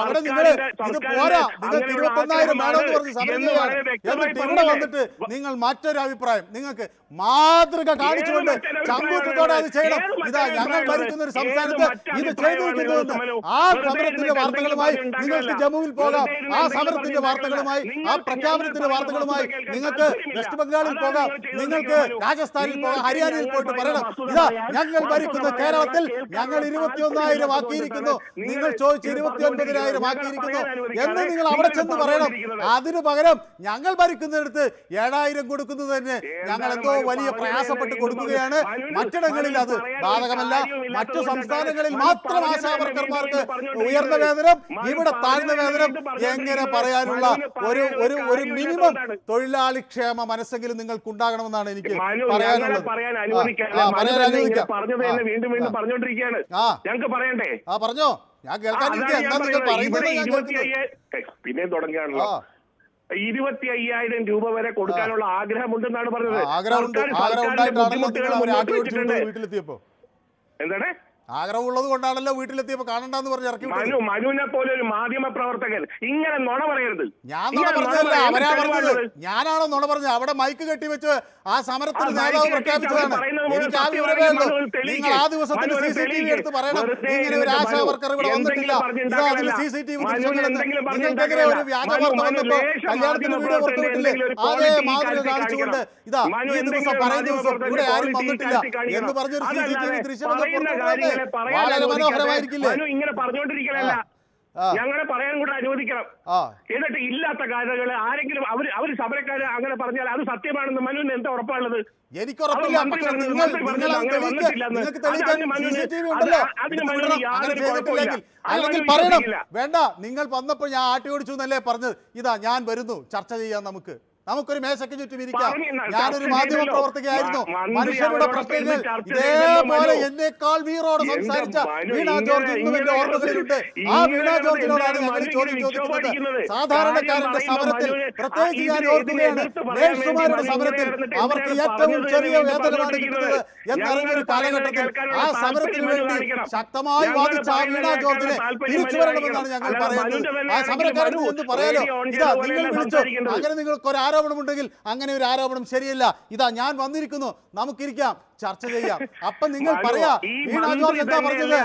അവിടെ നിങ്ങൾ ഇത് പോരാ, നിങ്ങൾക്ക് 21,000 വേണമെന്ന് പറഞ്ഞ് സമരം ചെയ്യുകയാണ്. എന്നിട്ട് ഇവിടെ വന്നിട്ട് നിങ്ങൾ മറ്റൊരു അഭിപ്രായം, നിങ്ങൾക്ക് മാതൃക കാണിച്ചുകൊണ്ട് ചങ്കൂറ്റത്തോടെ അത് ചെയ്യണം. ഇതാ ഞങ്ങൾ ഭരിക്കുന്ന ഒരു സംസ്ഥാനത്ത് ഇത് ചെയ്തിരിക്കുന്നുവെന്ന് ആ സമരത്തിന്റെ വാർത്തകളുമായി നിങ്ങൾക്ക് ജമ്മുവിൽ പോകാം. ആ സമരത്തിന്റെ വാർത്തകളുമായി, ആ പ്രഖ്യാപനത്തിന്റെ വാർത്തകളുമായി നിങ്ങൾക്ക് വെസ്റ്റ് ബംഗാളിൽ പോകാം, നിങ്ങൾക്ക് രാജസ്ഥാനിൽ പോകാം, ഹരിയാനയിൽ പോയിട്ട് പറയണം, ഇതാ ഞങ്ങൾ ഭരിക്കുന്ന കേരളത്തിൽ ഞങ്ങൾ 21,000 ആക്കിയിരിക്കുന്നു, നിങ്ങൾ ചോദിച്ച് 29,000 ആക്കിയിരിക്കുന്നു എന്ന് നിങ്ങൾ അവിടെ ചെന്ന് പറയണം. അതിനു പകരം ഞങ്ങൾ ഭരിക്കുന്നിടത്ത് 7,000 കൊടുക്കുന്നത് തന്നെ ഞങ്ങൾ എന്തോ വലിയ പ്രയാസപ്പെട്ട് കൊടുക്കുകയാണ്. മറ്റിടങ്ങളിൽ അത് ബാധകമല്ല. മറ്റു സംസ്ഥാനങ്ങളിൽ മാത്രം ആശാവർക്കർമാർക്ക് ഉയർന്ന വേതനം, ഇവിടെ താഴ്ന്ന വേതനം എങ്ങനെ പറയാനുള്ള ഒരു മിനിമം തൊഴിലാളി ക്ഷേമ മനസ്സെങ്കിലും നിങ്ങൾക്ക് ഉണ്ടാകണമെന്നാണ് എനിക്ക് പറയാനുള്ളത്. ഞങ്ങൾക്ക് പറയണ്ടേ? പറഞ്ഞോ, ഞാൻ കേൾക്കാനിരിക്കുക. എന്താ നിങ്ങൾ പറയുന്നത്? പിന്നെ തുടങ്ങിയാണല്ലോ 25,000 രൂപ വരെ കൊടുക്കാനുള്ള ആഗ്രഹമുണ്ടെന്നാണ് പറഞ്ഞത്. വീട്ടിലെത്തിയപ്പോ എന്താണ് ആഗ്രഹമുള്ളത് കൊണ്ടാണല്ലോ വീട്ടിലെത്തിയപ്പോ കാണണ്ടെന്ന് പറഞ്ഞ് ഇറക്കി. മനുവിനെ പോലെ ഒരു മാധ്യമ പ്രവർത്തകൻ ഇങ്ങനെ നുണ പറയരുത്. ഞാൻ നുണ പറഞ്ഞതല്ല, അവരാ പറഞ്ഞത്. ഞാനാണോ നുണ പറഞ്ഞത്? അവിടെ മൈക്ക് കെട്ടിവെച്ച് ആ സമരത്തിന് നേതാവ് പ്രഖ്യാപിച്ചതാണ്. എനിക്ക് ആ വിവരമേ ഉള്ളൂ. നിങ്ങൾ ആ ദിവസത്തിന്റെ CCTV എടുത്ത് പറയണം, ഇങ്ങനെ ഒരു ആശാ വർക്കർ ഇവിടെ വന്നിട്ടില്ല, ഇതാ അതിൽ CCTV ദൃശ്യങ്ങളെന്ന്. നിങ്ങൾക്കെതിരെ ഒരു വ്യാജ വാർത്ത വന്നപ്പോ കല്യാണത്തിന് വീഡിയോ പുറത്തുവിട്ടില്ലേ, അതേ മാതൃക കാണിച്ചുകൊണ്ട് ഇതാ ഈ ദിവസം പറയുന്ന ദിവസം ഇവിടെ ആരും വന്നിട്ടില്ല എന്ന് പറഞ്ഞൊരു CCTV ദൃശ്യം വളരെ മനോഹരമായിരിക്കില്ലേ? ഇങ്ങനെ പറഞ്ഞുകൊണ്ടിരിക്കലല്ല, ഞങ്ങളെ പറയാൻ കൂടെ അനുവദിക്കണം. എന്നിട്ട് ഇല്ലാത്ത കാര്യങ്ങൾ ആരെങ്കിലും അവര് സമരക്കാര് അങ്ങനെ പറഞ്ഞാൽ അത് സത്യമാണെന്ന് മനുവിന് എന്താ ഉറപ്പാണുള്ളത്? എനിക്കുറപ്പില്ല. അല്ലെങ്കിൽ പറയണം, വേണ്ട നിങ്ങൾ വന്നപ്പോൾ ഞാൻ ആട്ടി ഓടിച്ചു എന്നല്ലേ പറഞ്ഞത്. ഇതാ ഞാൻ വരുന്നു, ചർച്ച ചെയ്യാൻ നമുക്കൊരു മേശയ്ക്ക് ചുറ്റും ഇരിക്കാം. ഞാനൊരു മാധ്യമ പ്രവർത്തകയായിരുന്നു. മനുഷ്യരുടെ പ്രശ്നങ്ങൾ ഇതേപോലെ എന്നേക്കാൾ വീറോടെ സംസാരിച്ച വീണ ജോർജ് ഇന്നും എന്റെ ഓർമ്മകളിലുണ്ട്. ആ വീണ ജോർജിനോടാണ് ഞങ്ങൾ ചോദ്യം ചോദിക്കുന്നത്. സാധാരണക്കാരന്റെ സമരത്തിൽ പ്രത്യേകിച്ച് ഞാൻ ഓർക്കുകയാണ്, നേഴ്സുമാരുടെ സമരത്തിൽ അവർക്ക് ഏറ്റവും ചെറിയ വേതനമാണ് കിട്ടുന്നത് എന്നറിഞ്ഞൊരു കാലഘട്ടത്തിൽ ആ സമരത്തിന് വേണ്ടി ശക്തമായി വാദിച്ച ആ വീണ ജോർജിനെ തിരിച്ചു വരണമെന്നാണ് ഞങ്ങൾ പറയുന്നത്. ആ സമരക്കാരൻ എന്ന് പറയാലോ, ഇതാ നിങ്ങൾ വിളിച്ചു, അങ്ങനെ നിങ്ങൾക്ക് ഒരു ആരോപണമുണ്ടെങ്കിൽ അങ്ങനെ ഒരു ആരോപണം ശരിയല്ല, ഇതാ ഞാൻ വന്നിരിക്കുന്നു, നമുക്കിരിക്കാം, ചർച്ച ചെയ്യാം. അപ്പൊ നിങ്ങൾ പറയാ വീണ ജോർജ് എന്താ പറഞ്ഞത്?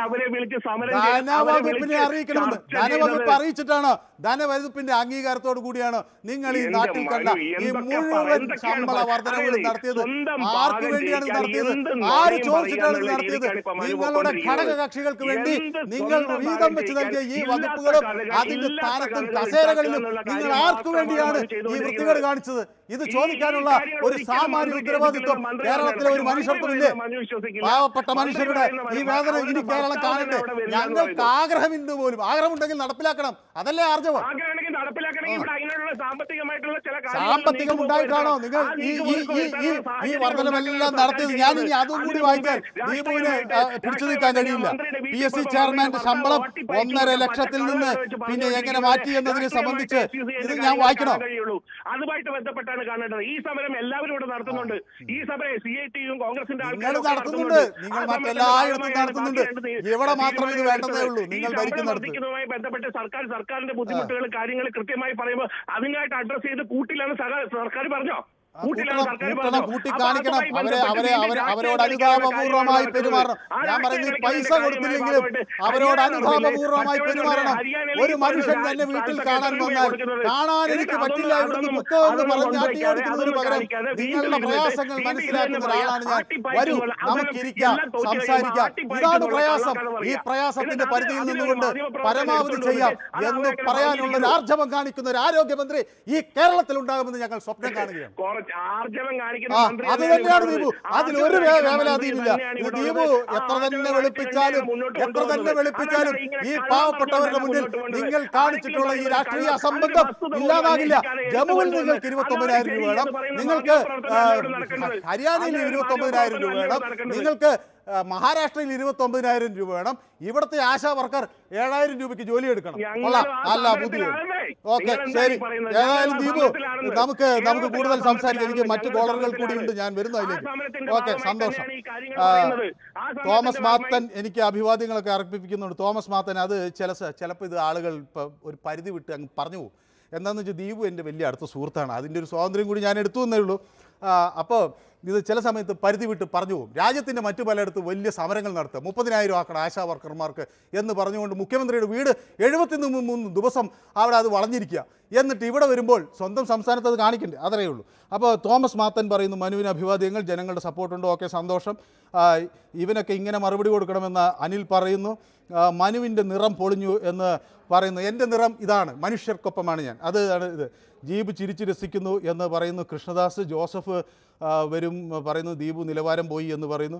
ധനവകുപ്പിനെ അറിയിക്കണമെന്ന്. ധനവകുപ്പ് അറിയിച്ചിട്ടാണ്, ധനവകുപ്പിന്റെ അംഗീകാരത്തോടു കൂടിയാണ് നിങ്ങൾ ഈ നാട്ടിൽ കണ്ട ഈ മുഴുവൻ ശമ്പള വർധനകളും നടത്തിയത്. ആർക്ക് വേണ്ടിയാണ് നടത്തിയത്? ആര് ചോദിച്ചിട്ടാണ് നടത്തിയത്? നിങ്ങളുടെ ഘടക കക്ഷികൾക്ക് വേണ്ടി നിങ്ങൾ വീതം വെച്ച് നൽകിയ ഈ വകുപ്പുകളും അതിന്റെ സ്ഥാനത്തും കസേരകളിലും നിങ്ങൾ ആർക്കു വേണ്ടിയാണ് ഈ വൃത്തികേട് കാണിച്ചത്? ഇത് ചോദിക്കാനുള്ള ഒരു സാമാന്യ ഉത്തരവാദിത്വം കേരളത്തിലെ ഒരു മനുഷ്യർക്കുമില്ലേ? പാവപ്പെട്ട മനുഷ്യരുടെ ഈ വേദന ഇനി കേരളം കാണണ്ടേ? ഞങ്ങൾക്ക് ആഗ്രഹമില്ല പോലും. ആഗ്രഹമുണ്ടെങ്കിൽ നടപ്പിലാക്കണം, അതല്ലേ ആർജവം? സാമ്പത്തികം ഉണ്ടായിട്ടാണോ നിങ്ങൾ ഈ വർധനമെല്ലാം നടത്തിയത്? ഞാൻ ഇനി അതും കൂടി വായിക്കാൻ ദീപുവിന് പിടിച്ചു നിൽക്കാൻ കഴിയില്ല. PSC ചെയർമാന്റെ ശമ്പളം 1.5 ലക്ഷത്തിൽ നിന്ന് പിന്നെ എങ്ങനെ മാറ്റി എന്നതിനെ സംബന്ധിച്ച് ഇത് ഞാൻ വായിക്കണോ? അതുമായിട്ട് ബന്ധപ്പെട്ടാണ് കാണേണ്ടത്. ഈ സമരം എല്ലാവരും ഇവിടെ നടത്തുന്നുണ്ട്. ഈ സമരം CITയും കോൺഗ്രസിന്റെ ആൾക്കാരും നടത്തുന്നുണ്ട്. നിങ്ങൾ മറ്റെല്ലായിടത്തും നടത്തുന്നുണ്ട്. ഇവിടെ മാത്രം ഇത് വേണ്ടതേ ഉള്ളൂ. നിങ്ങൾ ഭരിക്കുന്നിടത്തുമായി ബന്ധപ്പെട്ട് സർക്കാരിന്റെ ബുദ്ധിമുട്ടുകൾ കാര്യങ്ങൾ കൃത്യമായി പറയുമ്പോൾ അതിനായിട്ട് അഡ്രസ് ചെയ്ത് കൂട്ടിലാണ് സർക്കാർ പറഞ്ഞോ? കൂട്ടി കാണിക്കണം. അവരോട് അനുതാപപൂർവമായി പെരുമാറണം. ഞാൻ പറയുന്നത് പൈസ കൊടുത്തില്ലെങ്കിലും അവരോട് അനുതാപപൂർവമായി പെരുമാറണം. ഒരു മനുഷ്യൻ തന്നെ വീട്ടിൽ കാണാൻ വന്നാൽ കാണാൻ എനിക്ക് പറ്റില്ല ഇവിടുന്ന് പുസ്തകം എന്ന് പറഞ്ഞ് അടിയോടിക്കുന്നതിന് പകരം നിങ്ങളുടെ പ്രയാസങ്ങൾ മനസ്സിലാക്കുന്ന ഒരാളാണ് ഞാൻ. വരൂ, നമുക്കിരിക്കാം, സംസാരിക്കാം. ഇതാണ് പ്രയാസം. ഈ പ്രയാസത്തിന്റെ പരിധിയിൽ നിന്നുകൊണ്ട് പരമാവധി ചെയ്യാം എന്ന് പറയാനുള്ള ഒരു ആർജവം കാണിക്കുന്ന ഒരു ആരോഗ്യമന്ത്രി ഈ കേരളത്തിൽ ഉണ്ടാകുമെന്ന് ഞങ്ങൾ സ്വപ്നം കാണുകയാണ്. അത് തന്നെയാണ് ദീപു. അതിലൊരു വേവലാതിയുമില്ല. ദീപു എത്ര തന്നെ വെളുപ്പിച്ചാലും ഈ പാവപ്പെട്ടവരുടെ മുന്നിൽ നിങ്ങൾ കാണിച്ചിട്ടുള്ള ഈ രാഷ്ട്രീയ അസംബന്ധം ഇല്ലാതാകില്ല. ജമ്മുവിൽ നിങ്ങൾക്ക് 29,000 രൂപ വേണം, നിങ്ങൾക്ക് ഹരിയാനയിൽ 29,000 രൂപ വേണം, നിങ്ങൾക്ക് മഹാരാഷ്ട്രയിൽ 29,000 രൂപ വേണം. ഇവിടുത്തെ ആശാ വർക്കർ 7,000 രൂപയ്ക്ക് ജോലി എടുക്കണം. അല്ല ബുദ്ധി. ഓക്കെ, ശരി. ഏതായാലും ദീപു, നമുക്ക് കൂടുതൽ സംസാരിക്കാം. എനിക്ക് മറ്റു കോളറുകൾ കൂടി ഉണ്ട്, ഞാൻ വരുന്നു അതിലേക്ക്. ഓക്കെ, സന്തോഷം. തോമസ് മാത്തൻ എനിക്ക് അഭിവാദ്യങ്ങളൊക്കെ അർപ്പിക്കുന്നുണ്ട്. തോമസ് മാത്തൻ, അത് ചിലപ്പോൾ ഇത് ആളുകൾ ഇപ്പോൾ ഒരു പരിധി വിട്ട് അങ്ങ് പറഞ്ഞു പോകും. എന്താണെന്ന് വെച്ചാൽ ദീപു എൻ്റെ വലിയ അടുത്ത സുഹൃത്താണ്. അതിൻ്റെ ഒരു സ്വാതന്ത്ര്യം കൂടി ഞാൻ എടുത്തു എന്നേ ഉള്ളൂ. അപ്പോൾ ഇത് ചില സമയത്ത് പരിധി വിട്ട് പറഞ്ഞു പോകും. രാജ്യത്തിൻ്റെ മറ്റു പലയിടത്ത് വലിയ സമരങ്ങൾ നടത്തുക, 30,000 ആക്കണം ആശാ വർക്കർമാർക്ക് എന്ന് പറഞ്ഞുകൊണ്ട് മുഖ്യമന്ത്രിയുടെ വീട് 73 ദിവസം അവിടെ അത് വളഞ്ഞിരിക്കുക. എന്നിട്ട് ഇവിടെ വരുമ്പോൾ സ്വന്തം സംസ്ഥാനത്ത് അത് കാണിക്കണ്ടേ? അതേ ഉള്ളൂ. അപ്പോൾ തോമസ് മാത്തൻ പറയുന്നു മനുവിന് അഭിവാദ്യങ്ങൾ, ജനങ്ങളുടെ സപ്പോർട്ടുണ്ട്, ഓക്കെ സന്തോഷം, ഇവനൊക്കെ ഇങ്ങനെ മറുപടി കൊടുക്കണമെന്ന് അനിൽ പറയുന്നു. മനുവിൻ്റെ നിറം പൊളിഞ്ഞു എന്ന് പറയുന്നു. എൻ്റെ നിറം ഇതാണ്, മനുഷ്യർക്കൊപ്പമാണ് ഞാൻ, അതാണ് ഇത്. ജീബ് ചിരിച്ചു രസിക്കുന്നു എന്ന് പറയുന്നു കൃഷ്ണദാസ്. ജോസഫ് വരും പറയുന്നു ദീപു നിലവാരം പോയി എന്ന് പറയുന്നു.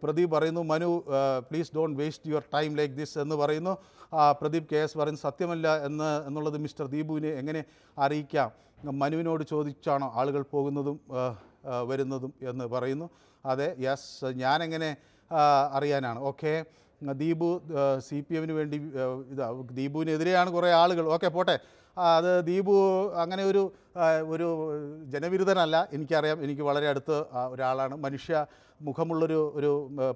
പ്രദീപ് പറയുന്നു Manu please don't waste your time like this എന്ന് പറയുന്നു. പ്രദീപ് KS പറയുന്നു സത്യമല്ല എന്നുള്ളത് മിസ്റ്റർ ദീപുവിനെ എങ്ങനെ അറിയിക്കാം, മനുവിനോട് ചോദിച്ചാണോ ആളുകൾ പോകുന്നതും വരുന്നതും എന്ന് പറയുന്നു. അതെ, യെസ്, ഞാനെങ്ങനെ അറിയാനാണ്. ഓക്കെ, ദീപു CPM വേണ്ടി ദീപുവിനെതിരെയാണ് കുറേ ആളുകൾ. ഓക്കെ പോട്ടെ, അത് ദീപു അങ്ങനെ ഒരു ജനവിരുദ്ധനല്ല, എനിക്കറിയാം, എനിക്ക് വളരെ അടുത്ത ഒരാളാണ്, മനുഷ്യ മുഖമുള്ളൊരു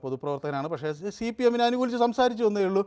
പൊതുപ്രവർത്തകനാണ്. പക്ഷേ CPM അനുകൂലിച്ച് സംസാരിച്ചു എന്നേ ഉള്ളൂ.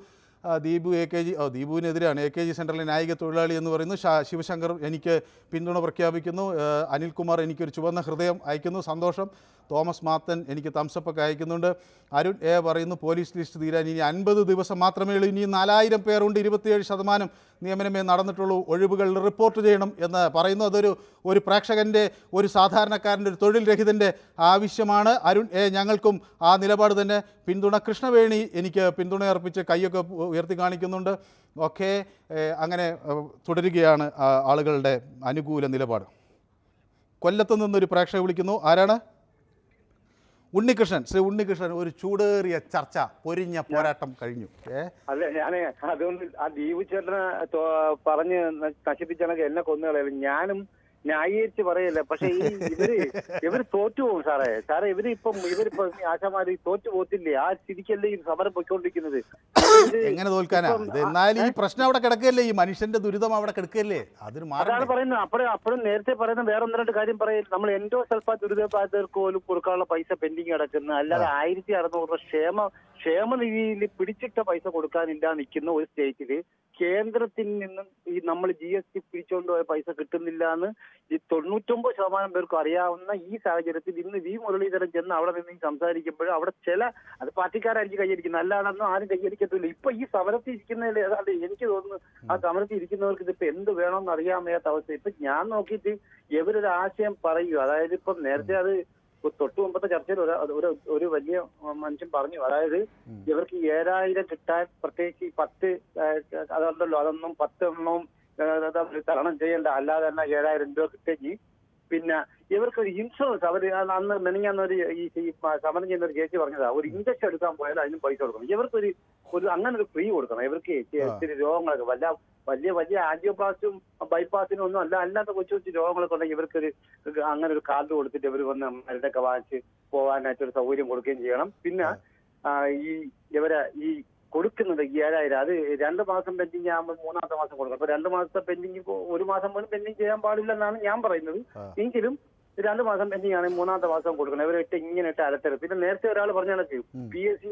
ദീപുവിനെതിരെയാണ്. AKG സെൻട്രലിലെ നായിക തൊഴിലാളി എന്ന് പറയുന്നു. ശിവശങ്കർ എനിക്ക് പിന്തുണ പ്രഖ്യാപിക്കുന്നു. അനിൽകുമാർ എനിക്കൊരു ചുവന്ന ഹൃദയം അയക്കുന്നു, സന്തോഷം. തോമസ് മാത്തൻ എനിക്ക് തംസപ്പൊക്കെ അയക്കുന്നുണ്ട്. അരുൺ A പറയുന്നു പോലീസ് ലിസ്റ്റ് തീരാൻ ഇനി 50 ദിവസം മാത്രമേ ഉള്ളൂ, ഇനി 4000 പേരുണ്ട്, 27% നിയമനമേ നടന്നിട്ടുള്ളൂ, ഒഴിവുകൾ റിപ്പോർട്ട് ചെയ്യണം എന്ന് പറയുന്നു. ഒരു പ്രേക്ഷകൻ്റെ, ഒരു സാധാരണക്കാരൻ്റെ, ഒരു തൊഴിൽ രഹിതൻ്റെ ആവശ്യമാണ്. അരുൺ A ഞങ്ങൾക്കും ആ നിലപാട് തന്നെ പിന്തുണ. കൃഷ്ണവേണി എനിക്ക് പിന്തുണയർപ്പിച്ച് കൈയൊക്കെ ഉയർത്തി കാണിക്കുന്നുണ്ട്. ഓക്കെ, അങ്ങനെ തുടരുകയാണ് ആളുകളുടെ അനുകൂല നിലപാട്. കൊല്ലത്ത് നിന്നൊരു പ്രേക്ഷക വിളിക്കുന്നു. ആരാണ്? ഉണ്ണികൃഷ്ണൻ. ശ്രീ ഉണ്ണികൃഷ്ണൻ, ഒരു ചൂടേറിയ ചർച്ച, പൊരിഞ്ഞ പോരാട്ടം കഴിഞ്ഞു. അല്ല, ഞാനേ അതുകൊണ്ട് ആ ദീപു ചേട്ടനെ പറഞ്ഞ് നശിപ്പിച്ചാണെങ്കിൽ എന്നെ കൊന്നുകളയാലും ഞാനും ന്യായീകരിച്ച് പറയല്ലേ. പക്ഷെ ഇവര് തോറ്റുപോകും സാറേ. ഇവരിപ്പോ ആശാമാര് തോറ്റു പോകത്തില്ലേ? ആ സ്ഥിതിക്കല്ലേ ഈ സമരം പൊയ്ക്കൊണ്ടിരിക്കുന്നത്. എങ്ങനെ തോൽക്കാനാ? എന്നാലും ഈ പ്രശ്നം അവിടെ കിടക്കല്ലേ, ഈ മനുഷ്യന്റെ ദുരിതം അവിടെ കിടക്കല്ലേ, അതാണ് പറയുന്നത്. അപ്പോഴും നേരത്തെ പറയുന്ന വേറെ 1-2 കാര്യം പറയും. നമ്മൾ എൻഡോ സൽഫ ദുരിതബാധിതർക്ക് പോലും കൊടുക്കാനുള്ള പൈസ പെൻഡിങ് കിടക്കുന്നു. അല്ലാതെ 1600 ക്ഷേമനിധിയിൽ പിടിച്ചിട്ട പൈസ കൊടുക്കാനില്ല നിൽക്കുന്ന ഒരു സ്റ്റേറ്റില് കേന്ദ്രത്തിൽ നിന്നും ഈ നമ്മൾ GST പിടിച്ചുകൊണ്ട് പോയ പൈസ കിട്ടുന്നില്ല എന്ന് ഈ 99% പേർക്കും അറിയാവുന്ന ഈ സാഹചര്യത്തിൽ ഇന്ന് V മുരളീധരൻ ചെന്ന് അവിടെ നിന്ന് സംസാരിക്കുമ്പോഴും അവിടെ അത് പാർട്ടിക്കാരായിരിക്കും കൈയടിക്കുന്നത്, അല്ലാതൊന്നും ആരും കൈയടിക്കത്തില്ല. ഇപ്പൊ ഈ സമരത്തിൽ ഇരിക്കുന്നതിൽ ഏതാണ്ട് എനിക്ക് തോന്നുന്നു ആ സമരത്തിൽ ഇരിക്കുന്നവർക്ക് ഇതിപ്പോ എന്ത് വേണമെന്ന് അറിയാൻ വയ്യാത്ത അവസ്ഥ. ഇപ്പൊ ഞാൻ നോക്കിയിട്ട് ഇവരൊരു ആശയം പറയൂ. അതായത് ഇപ്പം നേരത്തെ അത് തൊട്ടു മുമ്പത്തെ ചർച്ചയിൽ ഒരു വലിയ മനുഷ്യൻ പറഞ്ഞു, അതായത് ഇവർക്ക് 7000 കിട്ടാൻ പ്രത്യേകിച്ച് 10 അതുണ്ടല്ലോ, അതൊന്നും 10 എണ്ണവും തരണം ചെയ്യേണ്ട, അല്ലാതെ തന്നെ 7000 രൂപ കിട്ടുകയും പിന്നെ ഇവർക്ക് ഒരു ഇൻഷുറൻസ് അവർ അന്ന് മെനിങ്ങാന്നൊരു ഈ സമരം ചെയ്യുന്ന ഒരു ചേച്ചി പറഞ്ഞതാ, ഒരു ഇഞ്ചക്ഷൻ എടുക്കാൻ പോയാൽ അതിനും പൈസ കൊടുക്കണം. ഇവർക്കൊരു അങ്ങനെ ഒരു ഫ്രീ കൊടുക്കണം. ഇവർക്ക് ഇത്തിരി രോഗങ്ങളൊക്കെ വലിയ ആൻജിയോപ്ലാസ്റ്റും ബൈപ്പാസിനും ഒന്നും അല്ലാത്ത കൊച്ചു രോഗങ്ങളൊക്കെ ഉണ്ടെങ്കിൽ ഇവർക്കൊരു അങ്ങനെ ഒരു കാർഡ് കൊടുത്തിട്ട് ഇവർ വന്ന് മരുന്നൊക്കെ വാങ്ങിച്ച് പോകാനായിട്ടൊരു സൗകര്യം കൊടുക്കുകയും ചെയ്യണം. പിന്നെ ഈ കൊടുക്കുന്നത് 7000 അത് 2 മാസം പെൻഡിങ് ആകുമ്പോൾ 3-ാമത്തെ മാസം കൊടുക്കണം. അപ്പൊ 2 മാസത്തെ പെൻഡിങ് 1 മാസം പോലും പെൻഡിങ് ചെയ്യാൻ പാടില്ലെന്നാണ് ഞാൻ പറയുന്നത്. എങ്കിലും 2 മാസം പെൻഡിങ് ആണെങ്കിൽ 3-ാമത്തെ മാസം കൊടുക്കണം. ഇവരിട്ട് ഇങ്ങനെ അലത്തരുത്. പിന്നെ നേരത്തെ ഒരാൾ പറഞ്ഞാൽ PSC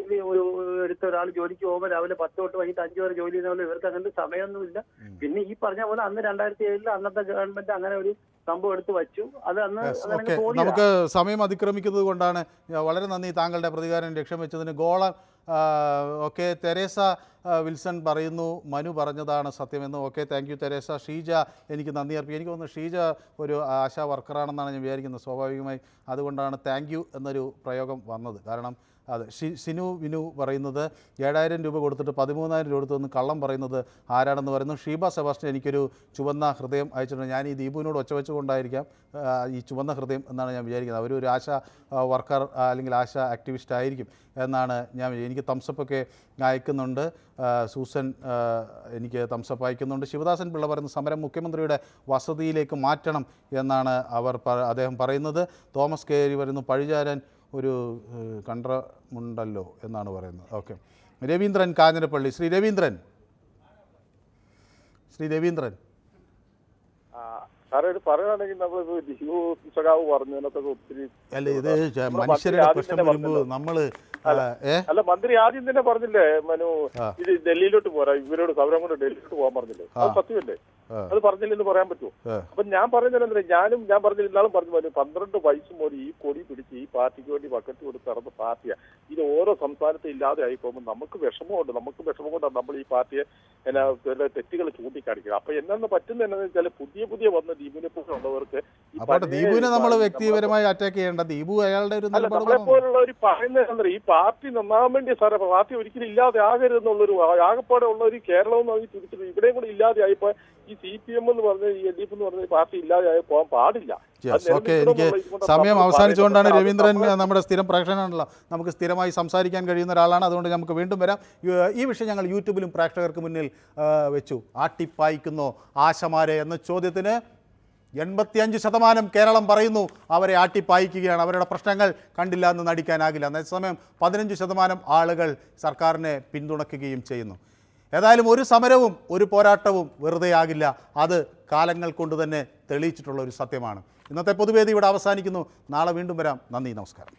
എടുത്ത ഒരാൾ ജോലിക്ക് പോകുമ്പോൾ രാവിലെ 10 തൊട്ട് വൈകിട്ട് 5 വരെ ജോലി ചെയ്യുന്ന പോലെ ഇവർക്ക് അങ്ങനത്തെ സമയമൊന്നുമില്ല. പിന്നെ ഈ പറഞ്ഞ പോലെ അന്ന് 2007 അന്നത്തെ ഗവൺമെന്റ് അങ്ങനെ ഒരു സംഭവം എടുത്ത് വച്ചു. അത് അന്ന് നമുക്ക് സമയം അതിക്രമിക്കുന്നത് കൊണ്ടാണ്. വളരെ നന്ദി താങ്കളുടെ പ്രതികാരം ലക്ഷ്യം വെച്ചതിന്. ഓക്കെ, തെരേസ വിൽസൺ പറയുന്നു മനു പറഞ്ഞതാണ് സത്യമെന്ന്. Okay, thank you Teresa. Sheeja എനിക്ക് നന്ദി അർപ്പിക്കും. എനിക്ക് തോന്നുന്നു ഷീജ ഒരു ആശാ വർക്കറാണെന്നാണ് ഞാൻ വിചാരിക്കുന്നത്. സ്വാഭാവികമായി അതുകൊണ്ടാണ് താങ്ക് യു എന്നൊരു പ്രയോഗം വന്നത്. കാരണം അതെ, വിനു പറയുന്നത് 7000 രൂപ കൊടുത്തിട്ട് 13,000 രൂപ കൊടുത്തെന്ന് കള്ളം പറയുന്നത് ആരാണെന്ന് പറയുന്നു. ഷീബ സെബാസ്റ്റ്യൻ എനിക്കൊരു ചുവന്ന ഹൃദയം അയച്ചിട്ടുണ്ട്. ഞാൻ ഈ ദീപുവിനോട് ഒച്ച വെച്ചുകൊണ്ടായിരിക്കാം ഈ ചുവന്ന ഹൃദയം എന്നാണ് ഞാൻ വിചാരിക്കുന്നത്. അവരൊരു ആശാ വർക്കർ അല്ലെങ്കിൽ ആശാ ആക്ടിവിസ്റ്റ് ആയിരിക്കും എന്നാണ് ഞാൻ എനിക്ക് തംസപ്പൊക്കെ അയക്കുന്നുണ്ട്. സൂസൻ എനിക്ക് തംസപ്പ് അയക്കുന്നുണ്ട്. ശിവദാസൻ പിള്ള പറയുന്ന സമരം മുഖ്യമന്ത്രിയുടെ വസതിയിലേക്ക് മാറ്റണം എന്നാണ് അദ്ദേഹം പറയുന്നത്. തോമസ് കേരി പറയുന്നു പഴിചാരാൻ ഒരു കണ്ടമുണ്ടല്ലോ എന്നാണ് പറയുന്നത്. ഓക്കെ, രവീന്ദ്രൻ കാഞ്ഞിരപ്പള്ളി. ശ്രീ രവീന്ദ്രൻ പറയുകയാണെങ്കിൽ അല്ല, ഇത് മനുഷ്യരുടെ പ്രശ്നം വരുമ്പോൾ നമ്മൾ അല്ല മന്ത്രി ആദ്യം തന്നെ പറഞ്ഞില്ലേ മനു, ഇത് ഡൽഹിയിലോട്ട് പോരാ, ഇവരോട് സമരം കൊണ്ട് ഡൽഹിയിലോട്ട് പോകാൻ പറഞ്ഞില്ലേ? അത് സത്യമല്ലേ? അത് പറഞ്ഞില്ലെന്ന് പറയാൻ പറ്റുമോ? അപ്പൊ ഞാൻ പറയുന്നത് ഞാൻ പറഞ്ഞില്ല, ഇന്നാളും പറഞ്ഞു മനു, 12 വയസ്സ് മുതൽ ഈ കൊടി പിടിച്ച് ഈ പാർട്ടിക്ക് വേണ്ടി ബക്കറ്റ് കൊടുത്ത് നടന്ന പാർട്ടിയാ. ഇത് ഓരോ സംസ്ഥാനത്തും ഇല്ലാതെ ആയി പോകുമ്പോൾ നമുക്ക് വിഷമമുണ്ട്. നമ്മൾ ഈ പാർട്ടിയെ തെറ്റുകൾ ചൂണ്ടിക്കാണിക്കുക. അപ്പൊ എന്നാന്ന് പറ്റുന്ന എന്താണെന്ന് വെച്ചാൽ പുതിയ വന്ന ദീപിനെ പോലുള്ളവർക്ക് ദീപുവിനെ നമ്മൾ വ്യക്തിപരമായി അറ്റാക്ക് ചെയ്യേണ്ട. ദീപു അയാളുടെ ഒരു നമ്മളെപ്പോലുള്ള ഒരു പറയുന്നത് ഈ പാർട്ടി നന്നാകാൻ വേണ്ടി സാറേ, പാർട്ടി ഒരിക്കലും ഇല്ലാതെ ആകരുതെന്നുള്ളൊരു ആകപ്പാടെ ഉള്ള ഒരു കേരളം തിരിച്ചിട്ട് ഇവിടെയും കൂടി ഇല്ലാതെ ആയപ്പോ ഈ CPM എന്ന് പറഞ്ഞ ഈ LDF എന്ന് പറഞ്ഞ പാർട്ടി ഇല്ലാതെ ആയി പോകാൻ പാടില്ല. ഓക്കെ, എനിക്ക് സമയം അവസാനിച്ചുകൊണ്ടാണ്. രവീന്ദ്രൻ നമ്മുടെ സ്ഥിരം പ്രേക്ഷകനാണല്ലോ, നമുക്ക് സ്ഥിരമായി സംസാരിക്കാൻ കഴിയുന്ന ഒരാളാണ്. അതുകൊണ്ട് നമുക്ക് വീണ്ടും വരാം. ഈ വിഷയം ഞങ്ങൾ യൂട്യൂബിലും പ്രേക്ഷകർക്ക് മുന്നിൽ വെച്ചു. ആട്ടിപ്പായിക്കുന്നോ ആശമാരെ എന്ന ചോദ്യത്തിന് 85% കേരളം പറയുന്നു അവരെ ആട്ടിപ്പായിക്കുകയാണ്, അവരുടെ പ്രശ്നങ്ങൾ കണ്ടില്ല എന്ന് നടിക്കാനാകില്ല. അതേസമയം 15% ആളുകൾ സർക്കാരിനെ പിന്തുണയ്ക്കുകയും ചെയ്യുന്നു. ഏതായാലും ഒരു സമരവും ഒരു പോരാട്ടവും വെറുതെ ആകില്ല. അത് കാലങ്ങൾ കൊണ്ട് തന്നെ തെളിയിച്ചിട്ടുള്ള ഒരു സത്യമാണ്. ഇന്നത്തെ പൊതുവേദി ഇവിടെ അവസാനിക്കുന്നു. നാളെ വീണ്ടും വരാം. നന്ദി, നമസ്കാരം.